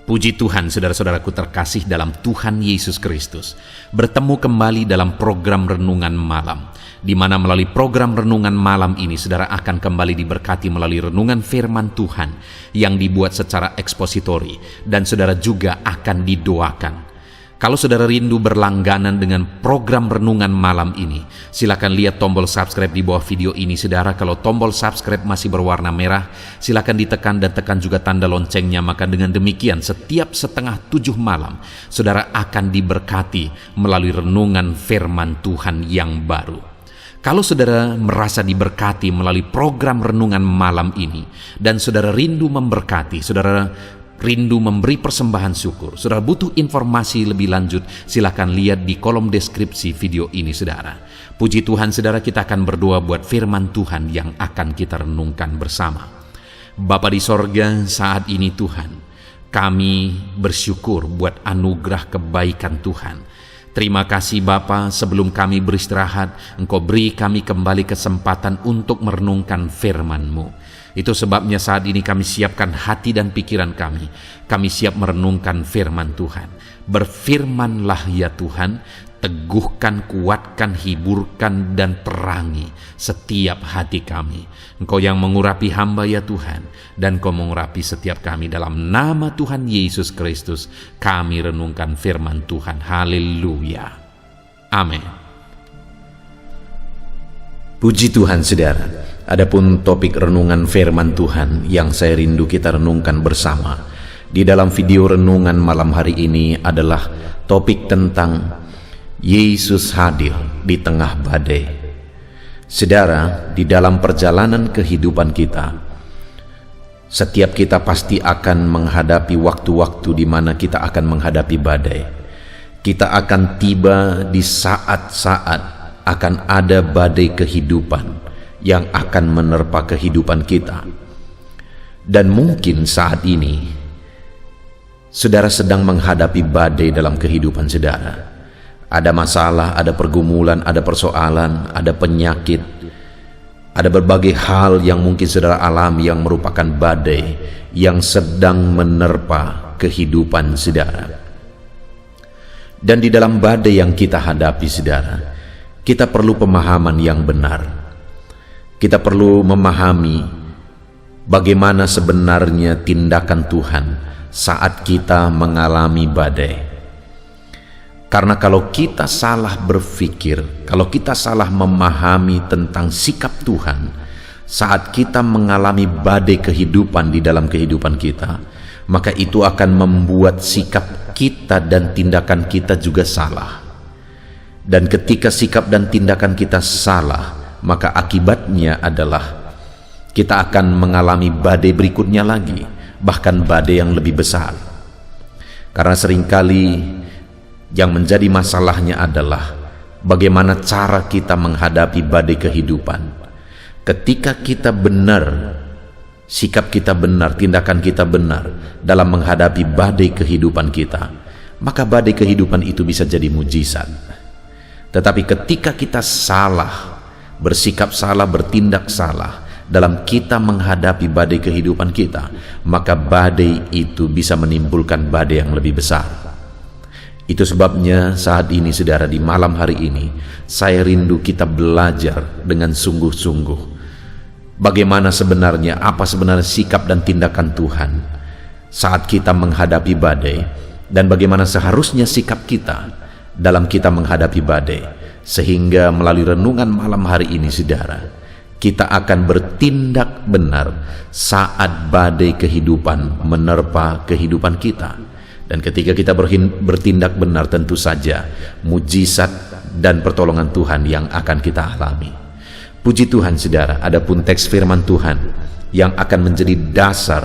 Puji Tuhan, saudara-saudaraku terkasih dalam Tuhan Yesus Kristus. Bertemu kembali dalam program Renungan Malam, di mana melalui program Renungan Malam ini, saudara akan kembali diberkati melalui renungan firman Tuhan yang dibuat secara ekspositori, dan saudara juga akan didoakan. Kalau saudara rindu berlangganan dengan program Renungan Malam ini, silakan lihat tombol subscribe di bawah video ini, saudara. Kalau tombol subscribe masih berwarna merah, silakan ditekan dan tekan juga tanda loncengnya. Maka dengan demikian, setiap 6:30 malam, saudara akan diberkati melalui renungan firman Tuhan yang baru. Kalau saudara merasa diberkati melalui program Renungan Malam ini, dan saudara rindu memberkati, saudara rindu memberi persembahan syukur, saudara butuh informasi lebih lanjut, silakan lihat di kolom deskripsi video ini, saudara. Puji Tuhan, saudara, kita akan berdoa buat firman Tuhan yang akan kita renungkan bersama. Bapa di sorga, saat ini Tuhan, kami bersyukur buat anugerah kebaikan Tuhan. Terima kasih Bapa, sebelum kami beristirahat, Engkau beri kami kembali kesempatan untuk merenungkan firman-Mu. Itu sebabnya saat ini kami siapkan hati dan pikiran kami. Kami siap merenungkan firman Tuhan. Berfirmanlah ya Tuhan, teguhkan, kuatkan, hiburkan, dan terangi setiap hati kami. Engkau yang mengurapi hamba ya Tuhan, dan Engkau mengurapi setiap kami. Dalam nama Tuhan Yesus Kristus, kami renungkan firman Tuhan. Haleluya. Amin. Puji Tuhan, saudara. Adapun topik renungan firman Tuhan yang saya rindu kita renungkan bersama di dalam video renungan malam hari ini adalah topik tentang Yesus hadir di tengah badai. Saudara, di dalam perjalanan kehidupan kita, setiap kita pasti akan menghadapi waktu-waktu di mana kita akan menghadapi badai. Kita akan tiba di saat-saat akan ada badai kehidupan yang akan menerpa kehidupan kita. Dan mungkin saat ini saudara sedang menghadapi badai dalam kehidupan saudara. Ada masalah, ada pergumulan, ada persoalan, ada penyakit, ada berbagai hal yang mungkin saudara alami yang merupakan badai yang sedang menerpa kehidupan saudara. Dan di dalam badai yang kita hadapi saudara, kita perlu pemahaman yang benar. Kita perlu memahami bagaimana sebenarnya tindakan Tuhan saat kita mengalami badai. Karena kalau kita salah berpikir, kalau kita salah memahami tentang sikap Tuhan saat kita mengalami badai kehidupan di dalam kehidupan kita, maka itu akan membuat sikap kita dan tindakan kita juga salah. Dan ketika sikap dan tindakan kita salah, maka akibatnya adalah kita akan mengalami badai berikutnya lagi, bahkan badai yang lebih besar. Karena seringkali yang menjadi masalahnya adalah bagaimana cara kita menghadapi badai kehidupan. Ketika kita benar, sikap kita benar, tindakan kita benar dalam menghadapi badai kehidupan kita, maka badai kehidupan itu bisa jadi mujizat. Tetapi ketika kita salah, bersikap salah, bertindak salah dalam kita menghadapi badai kehidupan kita, maka badai itu bisa menimbulkan badai yang lebih besar. Itu sebabnya saat ini saudara, di malam hari ini saya rindu kita belajar dengan sungguh-sungguh bagaimana sebenarnya, apa sebenarnya sikap dan tindakan Tuhan saat kita menghadapi badai, dan bagaimana seharusnya sikap kita dalam kita menghadapi badai. Sehingga melalui renungan malam hari ini saudara, kita akan bertindak benar saat badai kehidupan menerpa kehidupan kita. Dan ketika kita bertindak benar, tentu saja mujizat dan pertolongan Tuhan yang akan kita alami. Puji Tuhan saudara, adapun teks firman Tuhan yang akan menjadi dasar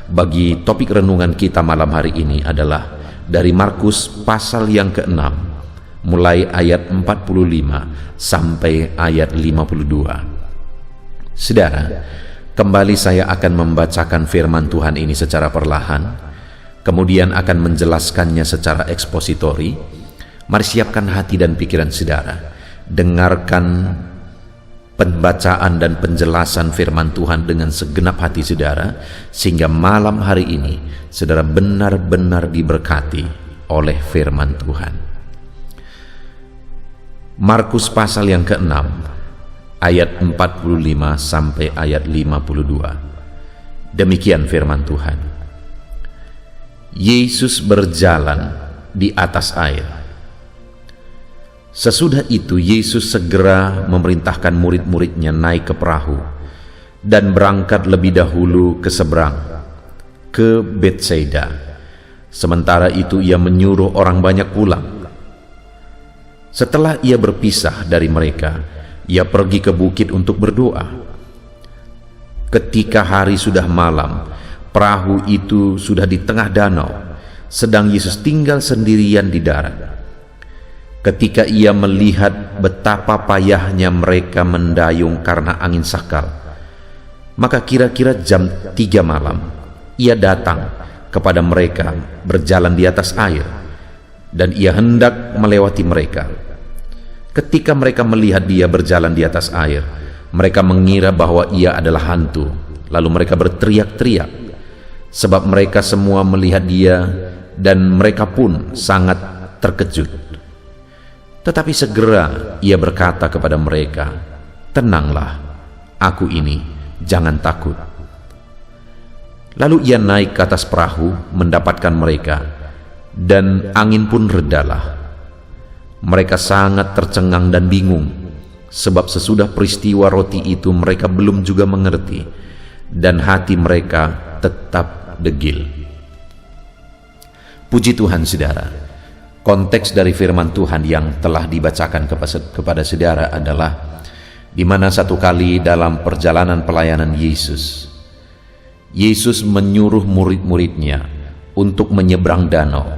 bagi topik renungan kita malam hari ini adalah dari Markus pasal yang ke-6, mulai ayat 45 sampai ayat 52. Saudara, kembali saya akan membacakan firman Tuhan ini secara perlahan, kemudian akan menjelaskannya secara ekspositori. Mari siapkan hati dan pikiran saudara, dengarkan pembacaan dan penjelasan firman Tuhan dengan segenap hati saudara, sehingga malam hari ini saudara benar-benar diberkati oleh firman Tuhan. Markus pasal yang ke-6 ayat 45 sampai ayat 52. Demikian firman Tuhan. Yesus berjalan di atas air. Sesudah itu Yesus segera memerintahkan murid-muridnya naik ke perahu dan berangkat lebih dahulu ke seberang, ke Betsaida. Sementara itu ia menyuruh orang banyak pulang. Setelah ia berpisah dari mereka, ia pergi ke bukit untuk berdoa. Ketika hari sudah malam, perahu itu sudah di tengah danau, sedang Yesus tinggal sendirian di darat. Ketika ia melihat betapa payahnya mereka mendayung karena angin sakal, maka kira-kira jam 3 malam, ia datang kepada mereka berjalan di atas air, dan ia hendak melewati mereka. Ketika mereka melihat dia berjalan di atas air, mereka mengira bahwa ia adalah hantu, lalu mereka berteriak-teriak, sebab mereka semua melihat dia, dan mereka pun sangat terkejut. Tetapi segera ia berkata kepada mereka, "Tenanglah, aku ini, jangan takut." Lalu ia naik ke atas perahu mendapatkan mereka, dan angin pun redalah. Mereka sangat tercengang dan bingung, sebab sesudah peristiwa roti itu mereka belum juga mengerti, dan hati mereka tetap degil. Puji Tuhan saudara. Konteks dari firman Tuhan yang telah dibacakan kepada saudara adalah di mana satu kali dalam perjalanan pelayanan Yesus menyuruh murid-muridnya untuk menyeberang danau,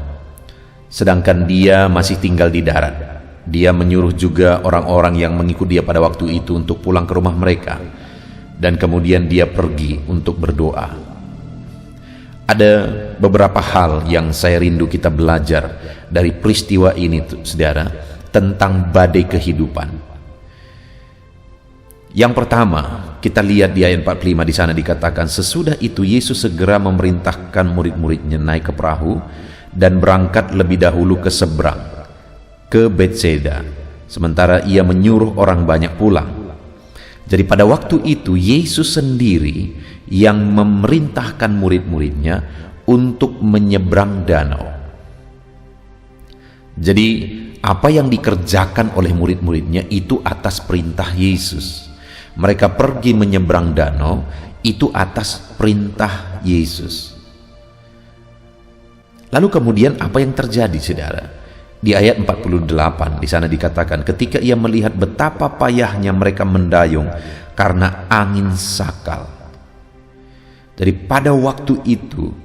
sedangkan dia masih tinggal di darat. Dia menyuruh juga orang-orang yang mengikut dia pada waktu itu untuk pulang ke rumah mereka, dan kemudian dia pergi untuk berdoa. Ada beberapa hal yang saya rindu kita belajar dari peristiwa ini, saudara, tentang badai kehidupan. Yang pertama, kita lihat di ayat 45 di sana dikatakan, sesudah itu Yesus segera memerintahkan murid-muridnya naik ke perahu dan berangkat lebih dahulu ke seberang, ke Betsaida, sementara ia menyuruh orang banyak pulang. Jadi pada waktu itu Yesus sendiri yang memerintahkan murid-muridnya untuk menyeberang danau. Jadi apa yang dikerjakan oleh murid-muridnya itu atas perintah Yesus. Mereka pergi menyeberang danau itu atas perintah Yesus. Lalu kemudian apa yang terjadi, saudara? Di ayat 48 di sana dikatakan, ketika ia melihat betapa payahnya mereka mendayung karena angin sakal. Jadi pada waktu itu,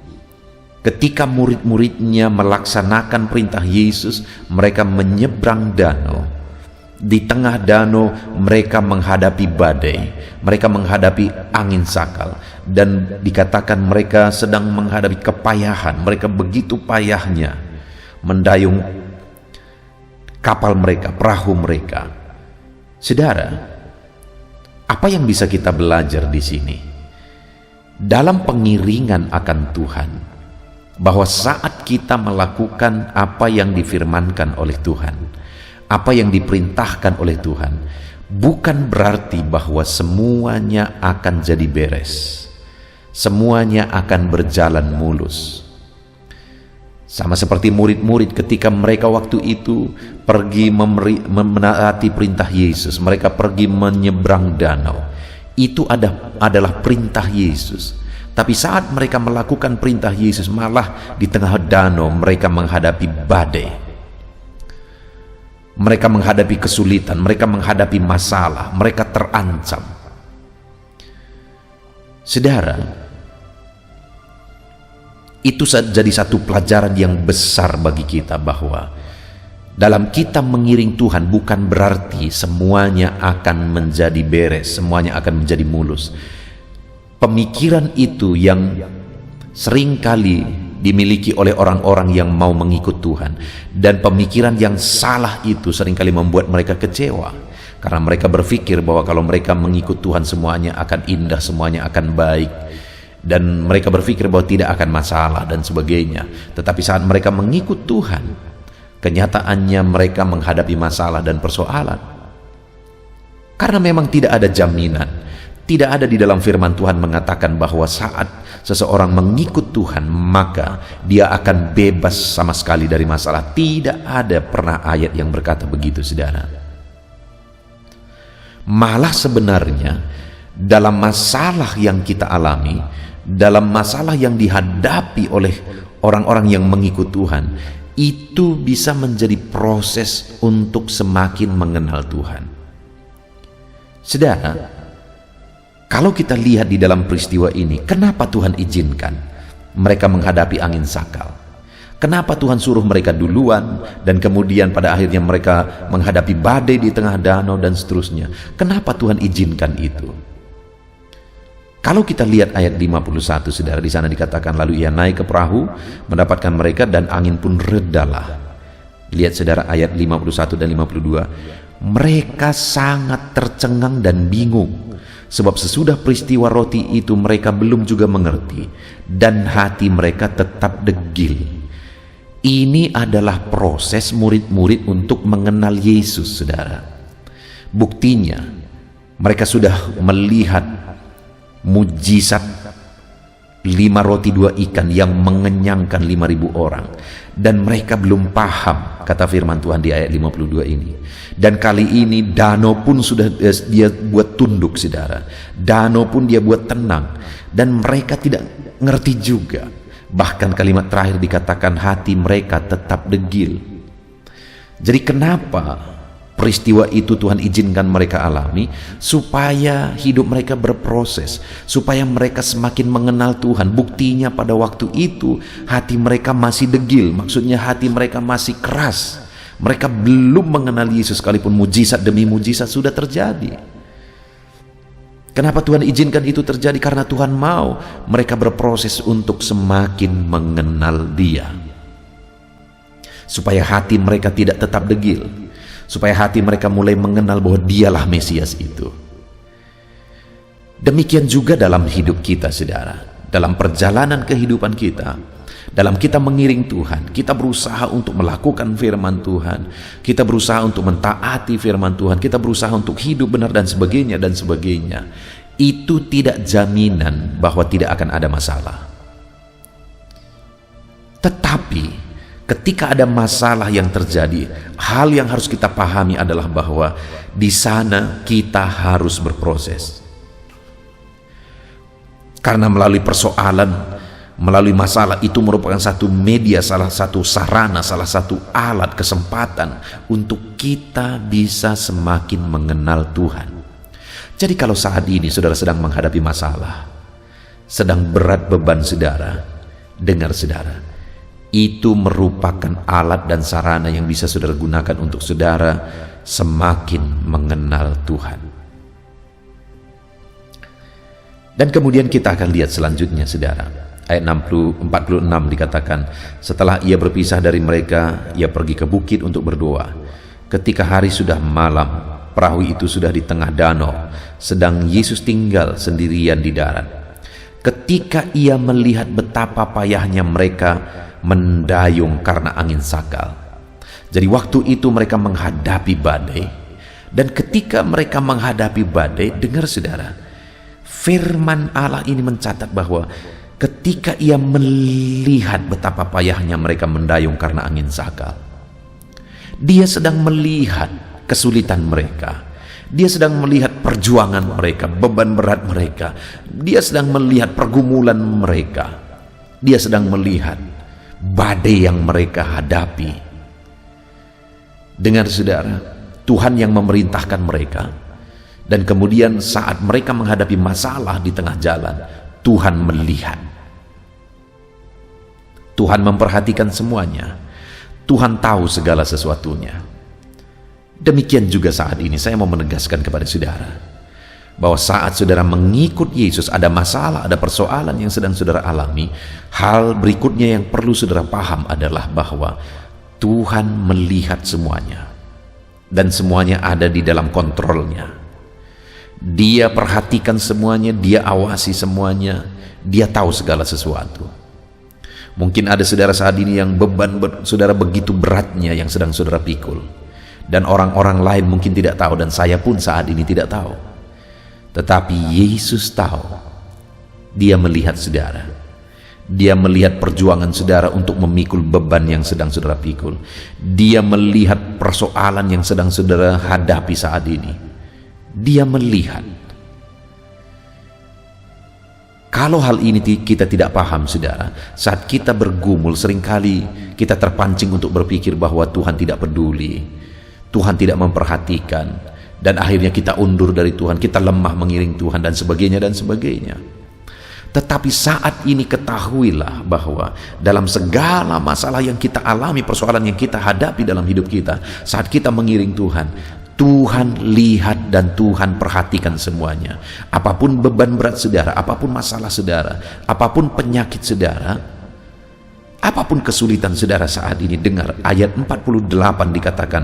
ketika murid-muridnya melaksanakan perintah Yesus, mereka menyeberang danau. Di tengah danau mereka menghadapi badai, mereka menghadapi angin sakal, dan dikatakan mereka sedang menghadapi kepayahan. Mereka begitu payahnya mendayung kapal mereka, perahu mereka. Saudara, apa yang bisa kita belajar di sini? Dalam pengiringan akan Tuhan, bahwa saat kita melakukan apa yang difirmankan oleh Tuhan, apa yang diperintahkan oleh Tuhan, bukan berarti bahwa semuanya akan jadi beres, semuanya akan berjalan mulus. Sama seperti murid-murid ketika mereka waktu itu pergi menaati perintah Yesus, mereka pergi menyeberang danau. Itu adalah perintah Yesus. Tapi saat mereka melakukan perintah Yesus, malah di tengah danau mereka menghadapi badai. Mereka menghadapi kesulitan, mereka menghadapi masalah, mereka terancam. Saudara, itu jadi satu pelajaran yang besar bagi kita, bahwa dalam kita mengiring Tuhan bukan berarti semuanya akan menjadi beres, semuanya akan menjadi mulus. Pemikiran itu yang seringkali dimiliki oleh orang-orang yang mau mengikut Tuhan, dan pemikiran yang salah itu seringkali membuat mereka kecewa, Karena mereka berpikir bahwa kalau mereka mengikut Tuhan semuanya akan indah, semuanya akan baik. Dan mereka berpikir bahwa tidak akan masalah dan sebagainya. Tetapi saat mereka mengikut Tuhan, kenyataannya mereka menghadapi masalah dan persoalan. Karena memang tidak ada jaminan. Tidak ada di dalam firman Tuhan mengatakan bahwa saat seseorang mengikut Tuhan maka dia akan bebas sama sekali dari masalah. Tidak ada pernah ayat yang berkata begitu, saudara. Malah sebenarnya dalam masalah yang kita alami, dalam masalah yang dihadapi oleh orang-orang yang mengikut Tuhan, itu bisa menjadi proses untuk semakin mengenal Tuhan. Saudara, kalau kita lihat di dalam peristiwa ini, kenapa Tuhan izinkan mereka menghadapi angin sakal? Kenapa Tuhan suruh mereka duluan dan kemudian pada akhirnya mereka menghadapi badai di tengah danau dan seterusnya? Kenapa Tuhan izinkan itu? Kalau kita lihat ayat 51, saudara, di sana dikatakan lalu ia naik ke perahu mendapatkan mereka dan angin pun redalah. Lihat saudara ayat 51 dan 52. Mereka sangat tercengang dan bingung, sebab sesudah peristiwa roti itu mereka belum juga mengerti dan hati mereka tetap degil. Ini adalah proses murid-murid untuk mengenal Yesus, saudara. Buktinya, mereka sudah melihat mujizat 5 roti 2 ikan yang mengenyangkan 5.000 orang. Dan mereka belum paham, kata firman Tuhan di ayat 52 ini. Dan kali ini danau pun sudah dia buat tunduk, saudara. Danau pun dia buat tenang. Dan mereka tidak ngerti juga. Bahkan kalimat terakhir dikatakan hati mereka tetap degil. Jadi kenapa peristiwa itu Tuhan izinkan mereka alami? Supaya hidup mereka berproses, supaya mereka semakin mengenal Tuhan. Buktinya pada waktu itu hati mereka masih degil, maksudnya hati mereka masih keras. Mereka belum mengenal Yesus, sekalipun mujizat demi mujizat sudah terjadi. Kenapa Tuhan izinkan itu terjadi? Karena Tuhan mau mereka berproses untuk semakin mengenal Dia. Supaya hati mereka tidak tetap degil. Supaya hati mereka mulai mengenal bahwa Dialah Mesias itu. Demikian juga dalam hidup kita, saudara. Dalam perjalanan kehidupan kita, dalam kita mengiring Tuhan, kita berusaha untuk melakukan firman Tuhan, kita berusaha untuk mentaati firman Tuhan, kita berusaha untuk hidup benar dan sebagainya dan sebagainya. Itu tidak jaminan bahwa tidak akan ada masalah. Tetapi ketika ada masalah yang terjadi, hal yang harus kita pahami adalah bahwa di sana kita harus berproses. Karena melalui persoalan, melalui masalah itu merupakan satu media, salah satu sarana, salah satu alat, kesempatan untuk kita bisa semakin mengenal Tuhan. Jadi kalau saat ini saudara sedang menghadapi masalah, sedang berat beban saudara, dengar saudara, itu merupakan alat dan sarana yang bisa saudara gunakan untuk saudara semakin mengenal Tuhan. Dan kemudian kita akan lihat selanjutnya, saudara. Ayat 46 dikatakan, setelah ia berpisah dari mereka, ia pergi ke bukit untuk berdoa. Ketika hari sudah malam, perahu itu sudah di tengah danau, sedang Yesus tinggal sendirian di darat. Ketika ia melihat betapa payahnya mereka mendayung karena angin sakal. Jadi waktu itu mereka menghadapi badai. Dan ketika mereka menghadapi badai, dengar saudara, firman Allah ini mencatat bahwa ketika ia melihat betapa payahnya mereka mendayung karena angin sakal, dia sedang melihat kesulitan mereka, dia sedang melihat perjuangan mereka, beban berat mereka, dia sedang melihat pergumulan mereka, dia sedang melihat badai yang mereka hadapi. Dengar saudara, Tuhan yang memerintahkan mereka, dan kemudian saat mereka menghadapi masalah di tengah jalan, Tuhan melihat, Tuhan memperhatikan semuanya, Tuhan tahu segala sesuatunya. Demikian juga saat ini saya mau menegaskan kepada saudara bahwa saat saudara mengikut Yesus, ada masalah, ada persoalan yang sedang saudara alami, hal berikutnya yang perlu saudara paham adalah bahwa Tuhan melihat semuanya. dan semuanya ada di dalam kontrolnya. Dia perhatikan semuanya, dia awasi semuanya, dia tahu segala sesuatu. Mungkin ada saudara saat ini yang beban saudara begitu beratnya yang sedang saudara pikul, dan orang-orang lain mungkin tidak tahu, dan saya pun saat ini tidak tahu. Tetapi Yesus tahu. Dia melihat saudara. Dia melihat perjuangan saudara untuk memikul beban yang sedang saudara pikul. Dia melihat persoalan yang sedang saudara hadapi saat ini. Dia melihat. Kalau hal ini kita tidak paham, saudara, saat kita bergumul, seringkali kita terpancing untuk berpikir bahwa Tuhan tidak peduli, Tuhan tidak memperhatikan, dan akhirnya kita undur dari Tuhan, kita lemah mengiring Tuhan, dan sebagainya dan sebagainya. Tetapi saat ini ketahuilah bahwa dalam segala masalah yang kita alami, persoalan yang kita hadapi dalam hidup kita, saat kita mengiring Tuhan, Tuhan lihat dan Tuhan perhatikan semuanya. Apapun beban berat saudara, apapun masalah saudara, apapun penyakit saudara, apapun kesulitan saudara saat ini, dengar ayat 48 dikatakan,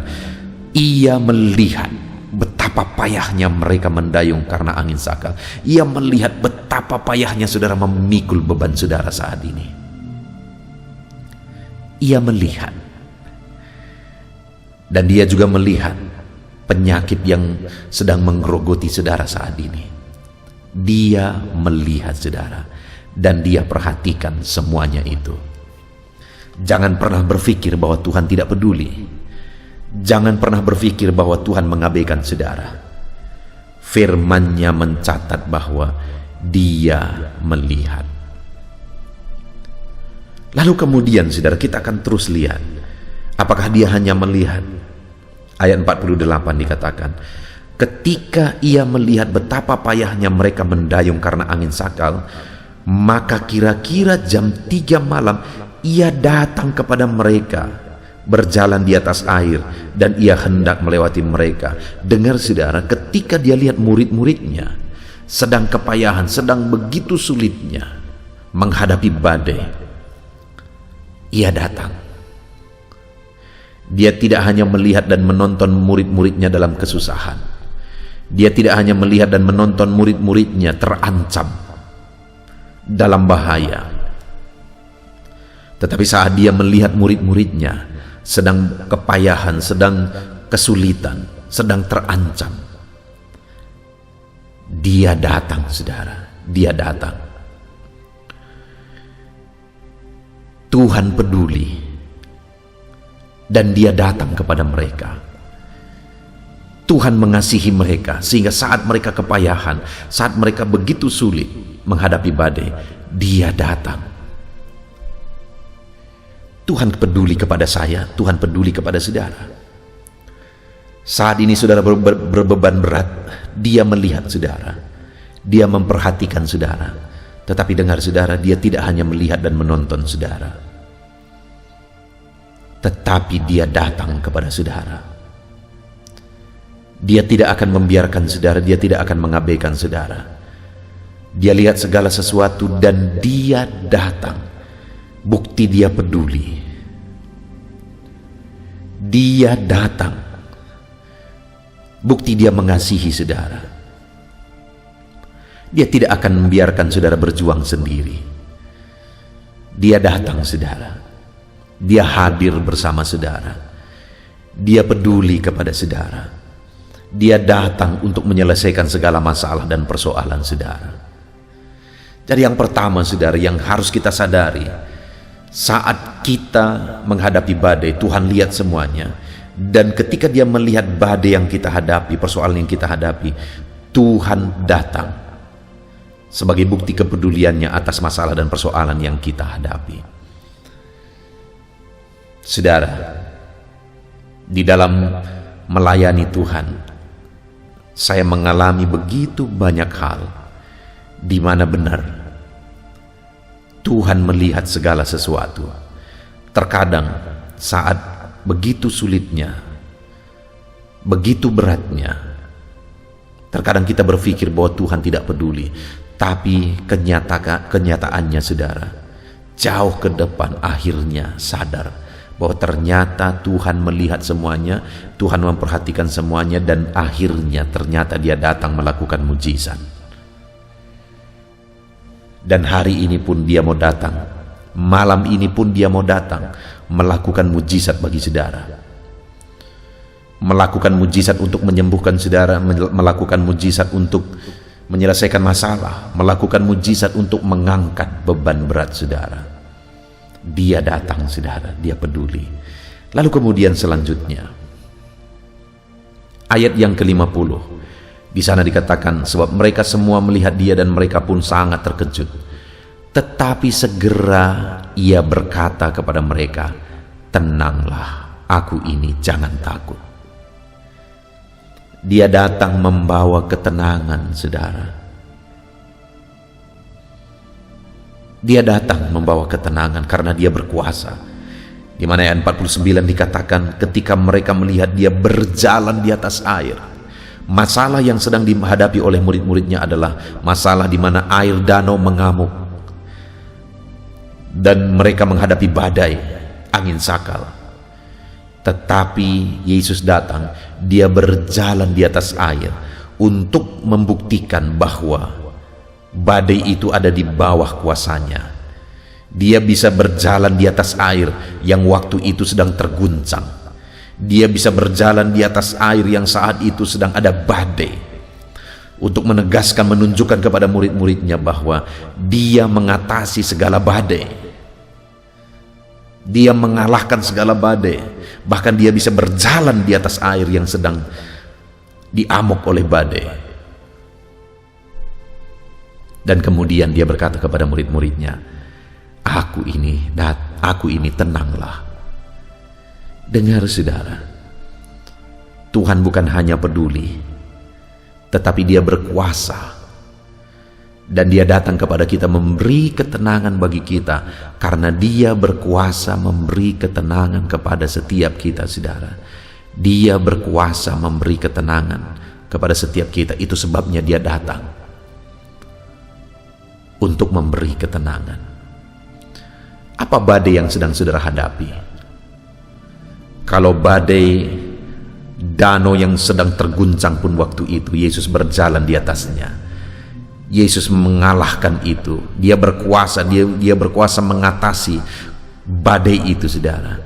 Ia melihat betapa payahnya mereka mendayung karena angin sakal. Ia melihat betapa payahnya saudara memikul beban saudara saat ini. Ia melihat. Dan dia juga melihat penyakit yang sedang menggerogoti saudara saat ini. Dia melihat saudara, dan dia perhatikan semuanya itu. Jangan pernah berpikir bahwa Tuhan tidak peduli. Jangan pernah berpikir bahwa Tuhan mengabaikan saudara. Firman-Nya mencatat bahwa Dia melihat. Lalu kemudian saudara, kita akan terus lihat, apakah Dia hanya melihat? Ayat 48 dikatakan, ketika Ia melihat betapa payahnya mereka mendayung karena angin sakal, maka kira-kira jam 3 malam Ia datang kepada mereka, berjalan di atas air, dan Ia hendak melewati mereka. Dengar saudara, ketika Dia lihat murid-muridnya sedang kepayahan, sedang begitu sulitnya menghadapi badai, Ia datang. Dia tidak hanya melihat dan menonton murid-muridnya dalam kesusahan. Dia tidak hanya melihat dan menonton murid-muridnya terancam dalam bahaya. Tetapi saat Dia melihat murid-muridnya sedang kepayahan, sedang kesulitan, sedang terancam, Dia datang saudara. Dia datang. Tuhan peduli, dan Dia datang kepada mereka. Tuhan mengasihi mereka, sehingga saat mereka kepayahan, saat mereka begitu sulit menghadapi badai, Dia datang. Tuhan peduli kepada saya, Tuhan peduli kepada saudara. Saat ini saudara berbeban berat, Dia melihat saudara, Dia memperhatikan saudara. Tetapi dengar saudara, Dia tidak hanya melihat dan menonton saudara, tetapi Dia datang kepada saudara. Dia tidak akan membiarkan saudara, Dia tidak akan mengabaikan saudara. Dia lihat segala sesuatu dan Dia datang. Bukti Dia peduli. Dia datang. Bukti Dia mengasihi saudara. Dia tidak akan membiarkan saudara berjuang sendiri. Dia datang saudara. Dia hadir bersama saudara. Dia peduli kepada saudara. Dia datang untuk menyelesaikan segala masalah dan persoalan saudara. Jadi yang pertama saudara, yang harus kita sadari, saat kita menghadapi badai, Tuhan lihat semuanya. Dan ketika Dia melihat badai yang kita hadapi, persoalan yang kita hadapi, Tuhan datang sebagai bukti kepeduliannya atas masalah dan persoalan yang kita hadapi. Saudara, di dalam melayani Tuhan, saya mengalami begitu banyak hal di mana benar Tuhan melihat segala sesuatu. Terkadang saat begitu sulitnya, begitu beratnya, terkadang kita berpikir bahwa Tuhan tidak peduli. Tapi kenyataannya saudara, jauh ke depan akhirnya sadar bahwa ternyata Tuhan melihat semuanya, Tuhan memperhatikan semuanya, dan akhirnya ternyata dia datang melakukan mujizat. Dan hari ini pun dia mau datang, malam ini pun dia mau datang melakukan mujizat bagi saudara, melakukan mujizat untuk menyembuhkan saudara, melakukan mujizat untuk menyelesaikan masalah, melakukan mujizat untuk mengangkat beban berat saudara. Dia datang saudara, dia peduli. Lalu kemudian selanjutnya ayat yang ke-50, di sana dikatakan, sebab mereka semua melihat dia dan mereka pun sangat terkejut. Tetapi segera ia berkata kepada mereka, tenanglah, aku ini, jangan takut. Dia datang membawa ketenangan saudara. Dia datang membawa ketenangan karena dia berkuasa. Di mana ayat 49 dikatakan, ketika mereka melihat dia berjalan di atas air. Masalah yang sedang dihadapi oleh murid-muridnya adalah masalah di mana air danau mengamuk dan mereka menghadapi badai, angin sakal. Tetapi Yesus datang, dia berjalan di atas air untuk membuktikan bahwa badai itu ada di bawah kuasanya. Dia bisa berjalan di atas air yang waktu itu sedang terguncang. Dia bisa berjalan di atas air yang saat itu sedang ada badai, untuk menegaskan, menunjukkan kepada murid-muridnya bahwa dia mengatasi segala badai. Dia mengalahkan segala badai. Bahkan dia bisa berjalan di atas air yang sedang diamuk oleh badai. Dan kemudian dia berkata kepada murid-muridnya, aku ini tenanglah. Dengar saudara, Tuhan bukan hanya peduli, tetapi dia berkuasa. Dan dia datang kepada kita memberi ketenangan bagi kita, karena dia berkuasa memberi ketenangan kepada setiap kita saudara. Dia berkuasa memberi ketenangan kepada setiap kita. Itu sebabnya dia datang untuk memberi ketenangan. Apa badai yang sedang saudara hadapi? Kalau badai danau yang sedang terguncang pun waktu itu Yesus berjalan di atasnya. Yesus mengalahkan itu. Dia berkuasa, dia berkuasa mengatasi badai itu saudara.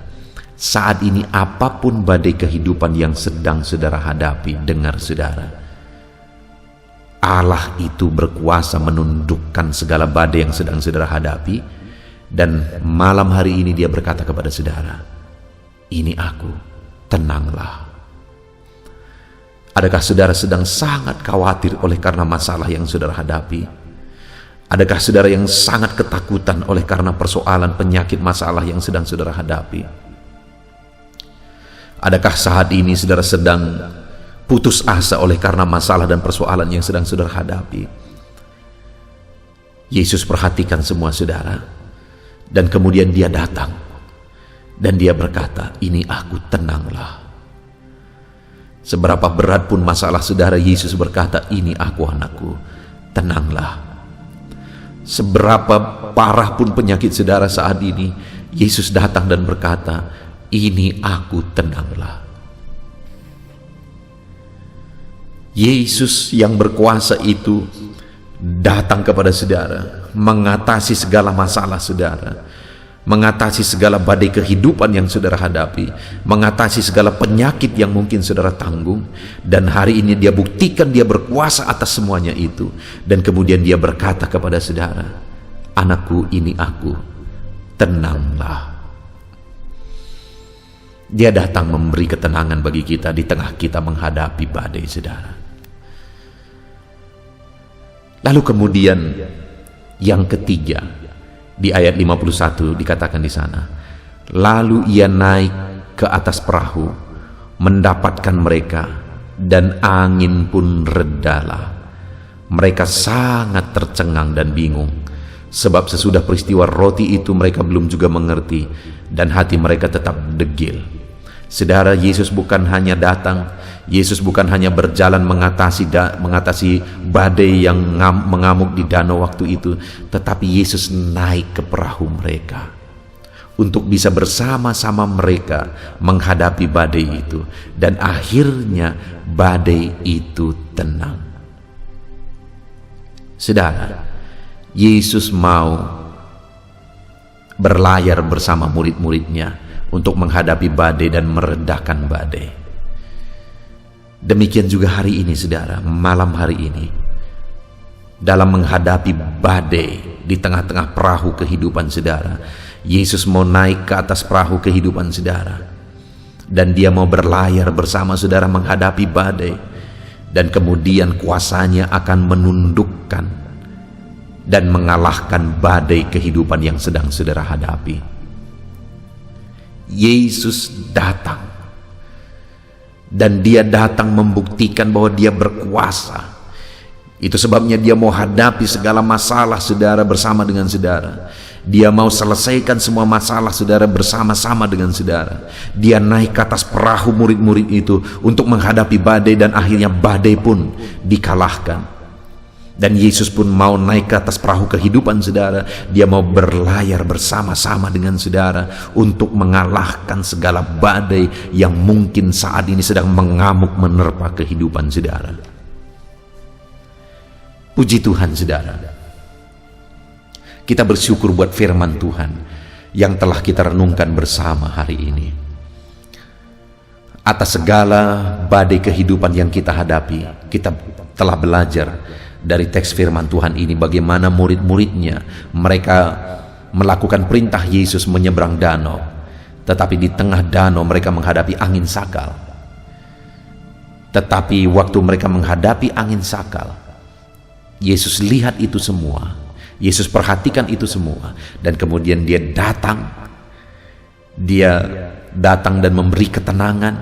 Saat ini apapun badai kehidupan yang sedang saudara hadapi, dengar saudara, Allah itu berkuasa menundukkan segala badai yang sedang saudara hadapi. Dan malam hari ini dia berkata kepada saudara, ini aku, tenanglah. Adakah saudara sedang sangat khawatir oleh karena masalah yang saudara hadapi? Adakah saudara yang sangat ketakutan oleh karena persoalan, penyakit, masalah yang sedang saudara hadapi? Adakah saat ini saudara sedang putus asa oleh karena masalah dan persoalan yang sedang saudara hadapi? Yesus perhatikan semua saudara, dan kemudian dia datang. Dan dia berkata, ini aku, tenanglah. Seberapa berat pun masalah saudara, Yesus berkata, ini aku anakku, tenanglah. Seberapa parah pun penyakit saudara saat ini, Yesus datang dan berkata, ini aku, tenanglah. Yesus yang berkuasa itu datang kepada saudara, mengatasi segala masalah saudara, mengatasi segala badai kehidupan yang saudara hadapi, mengatasi segala penyakit yang mungkin saudara tanggung. Dan hari ini dia buktikan dia berkuasa atas semuanya itu. Dan kemudian dia berkata kepada saudara, anakku, ini aku, tenanglah. Dia datang memberi ketenangan bagi kita di tengah kita menghadapi badai saudara. Lalu kemudian yang ketiga, di ayat 51 dikatakan di sana, lalu ia naik ke atas perahu, mendapatkan mereka, dan angin pun redalah. Mereka sangat tercengang dan bingung, sebab sesudah peristiwa roti itu mereka belum juga mengerti, dan hati mereka tetap degil. Saudara, Yesus bukan hanya datang, Yesus bukan hanya berjalan mengatasi badai yang mengamuk di danau waktu itu, tetapi Yesus naik ke perahu mereka untuk bisa bersama-sama mereka menghadapi badai itu, dan akhirnya badai itu tenang. Saudara, Yesus mau berlayar bersama murid-muridnya untuk menghadapi badai dan meredahkan badai. Demikian juga hari ini, saudara, malam hari ini, dalam menghadapi badai di tengah-tengah perahu kehidupan saudara, Yesus mau naik ke atas perahu kehidupan saudara, dan dia mau berlayar bersama saudara menghadapi badai, dan kemudian kuasanya akan menundukkan dan mengalahkan badai kehidupan yang sedang saudara hadapi. Yesus datang, dan dia datang membuktikan bahwa dia berkuasa. Itu sebabnya dia mau hadapi segala masalah saudara bersama dengan saudara. Dia mau selesaikan semua masalah saudara bersama-sama dengan saudara. Dia naik ke atas perahu murid-murid itu untuk menghadapi badai, dan akhirnya badai pun dikalahkan. Dan Yesus pun mau naik ke atas perahu kehidupan saudara. Dia mau berlayar bersama-sama dengan saudara untuk mengalahkan segala badai yang mungkin saat ini sedang mengamuk menerpa kehidupan saudara. Puji Tuhan saudara. Kita bersyukur buat firman Tuhan yang telah kita renungkan bersama hari ini. Atas segala badai kehidupan yang kita hadapi, kita telah belajar dari teks firman Tuhan ini bagaimana murid-muridnya mereka melakukan perintah Yesus menyeberang danau, tetapi di tengah danau mereka menghadapi angin sakal. Tetapi waktu mereka menghadapi angin sakal, Yesus lihat itu semua, Yesus perhatikan itu semua, dan kemudian dia datang dan memberi ketenangan,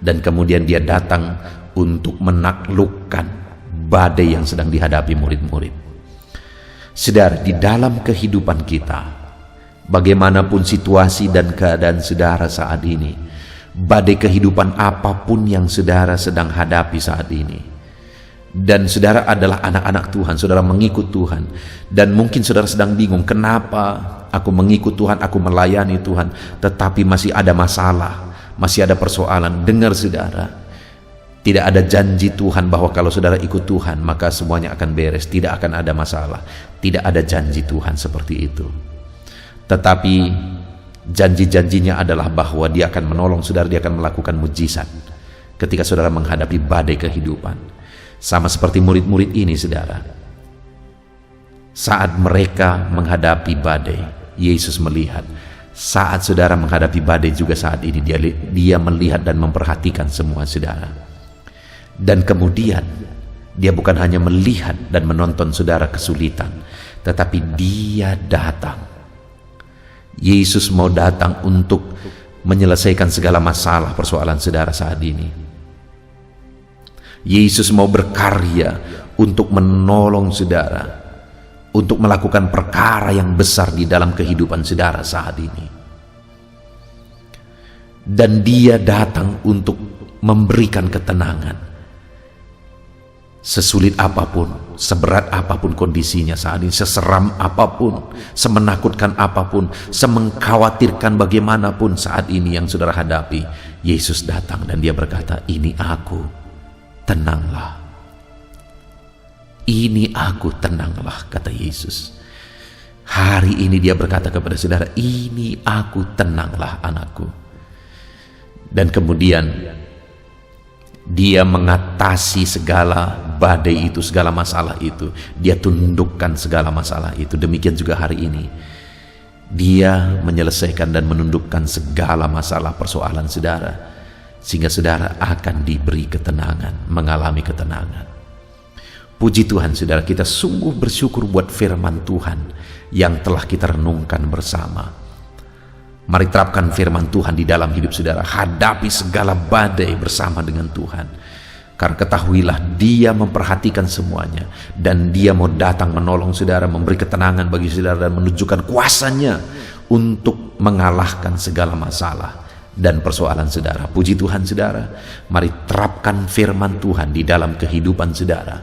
dan kemudian dia datang untuk menaklukkan badai yang sedang dihadapi murid-murid. Saudara, di dalam kehidupan kita, bagaimanapun situasi dan keadaan saudara saat ini, badai kehidupan apapun yang saudara sedang hadapi saat ini, dan saudara adalah anak-anak Tuhan, saudara mengikut Tuhan, dan mungkin saudara sedang bingung, kenapa aku mengikut Tuhan, aku melayani Tuhan, tetapi masih ada masalah, masih ada persoalan. Dengar saudara, tidak ada janji Tuhan bahwa kalau saudara ikut Tuhan maka semuanya akan beres, tidak akan ada masalah. Tidak ada janji Tuhan seperti itu. Tetapi janji-janjinya adalah bahwa dia akan menolong saudara, dia akan melakukan mujizat ketika saudara menghadapi badai kehidupan. Sama seperti murid-murid ini saudara, saat mereka menghadapi badai, Yesus melihat. Saat saudara menghadapi badai juga saat ini, dia melihat dan memperhatikan semua saudara. Dan kemudian dia bukan hanya melihat dan menonton saudara kesulitan, tetapi dia datang. Yesus mau datang untuk menyelesaikan segala masalah persoalan saudara saat ini. Yesus mau berkarya untuk menolong saudara, untuk melakukan perkara yang besar di dalam kehidupan saudara saat ini. Dan dia datang untuk memberikan ketenangan. Sesulit apapun, seberat apapun kondisinya saat ini, seseram apapun, semenakutkan apapun, semengkhawatirkan bagaimanapun saat ini yang saudara hadapi, Yesus datang dan dia berkata, "Ini aku. Tenanglah. Ini aku, tenanglah," kata Yesus. Hari ini dia berkata kepada saudara, "Ini aku, tenanglah anakku." Dan kemudian dia mengatasi segala badai itu, segala masalah itu. Dia tundukkan segala masalah itu. Demikian juga hari ini. Dia menyelesaikan dan menundukkan segala masalah persoalan saudara, sehingga saudara akan diberi ketenangan, mengalami ketenangan. Puji Tuhan saudara, kita sungguh bersyukur buat firman Tuhan yang telah kita renungkan bersama. Mari terapkan firman Tuhan di dalam hidup saudara. Hadapi segala badai bersama dengan Tuhan. Karena ketahuilah dia memperhatikan semuanya, dan dia mau datang menolong saudara, memberi ketenangan bagi saudara, dan menunjukkan kuasanya untuk mengalahkan segala masalah dan persoalan saudara. Puji Tuhan saudara, mari terapkan firman Tuhan di dalam kehidupan saudara,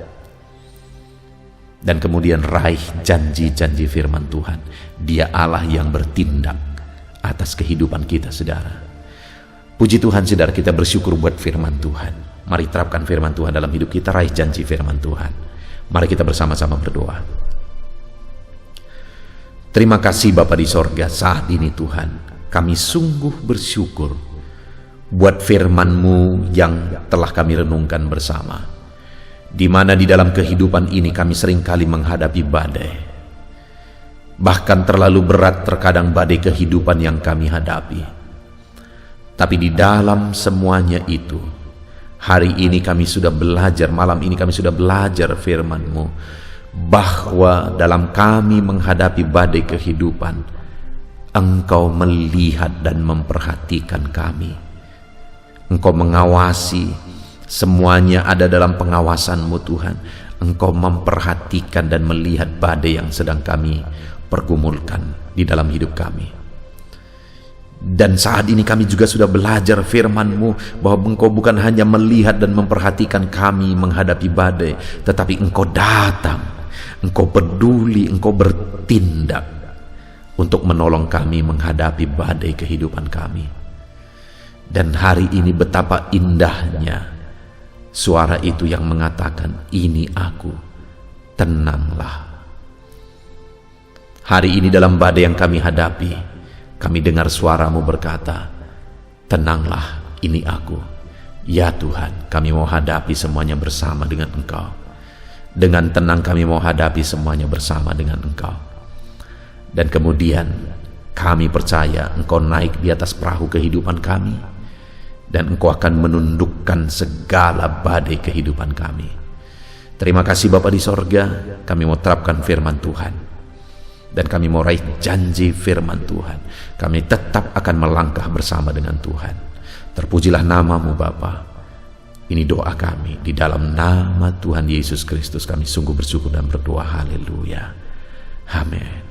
dan kemudian raih janji-janji firman Tuhan. Dia Allah yang bertindak atas kehidupan kita, saudara. Puji Tuhan, saudara, kita bersyukur buat firman Tuhan. Mari terapkan firman Tuhan dalam hidup kita, raih janji firman Tuhan. Mari kita bersama-sama berdoa. Terima kasih Bapa di sorga, saat ini Tuhan, kami sungguh bersyukur buat firman-Mu yang telah kami renungkan bersama, di mana di dalam kehidupan ini kami seringkali menghadapi badai. Bahkan terlalu berat terkadang badai kehidupan yang kami hadapi. Tapi di dalam semuanya itu, hari ini kami sudah belajar, malam ini kami sudah belajar firman-Mu, bahwa dalam kami menghadapi badai kehidupan, Engkau melihat dan memperhatikan kami. Engkau mengawasi, semuanya ada dalam pengawasan-Mu Tuhan. Engkau memperhatikan dan melihat badai yang sedang kami pergumulkan di dalam hidup kami. Dan saat ini kami juga sudah belajar firman-Mu, bahwa Engkau bukan hanya melihat dan memperhatikan kami menghadapi badai, tetapi Engkau datang, Engkau peduli, Engkau bertindak untuk menolong kami menghadapi badai kehidupan kami. Dan hari ini betapa indahnya suara itu yang mengatakan, "Ini aku, tenanglah." Hari ini dalam badai yang kami hadapi, kami dengar suara-Mu berkata, "Tenanglah, ini aku." Ya Tuhan, kami mau hadapi semuanya bersama dengan Engkau. Dengan tenang kami mau hadapi semuanya bersama dengan Engkau. Dan kemudian kami percaya Engkau naik di atas perahu kehidupan kami, dan Engkau akan menundukkan segala badai kehidupan kami. Terima kasih Bapa di sorga, kami mau terapkan firman Tuhan, dan kami mau raih janji firman Tuhan. Kami tetap akan melangkah bersama dengan Tuhan. Terpujilah nama-Mu Bapa. Ini doa kami, di dalam nama Tuhan Yesus Kristus kami sungguh bersyukur dan berdoa. Haleluya. Amin.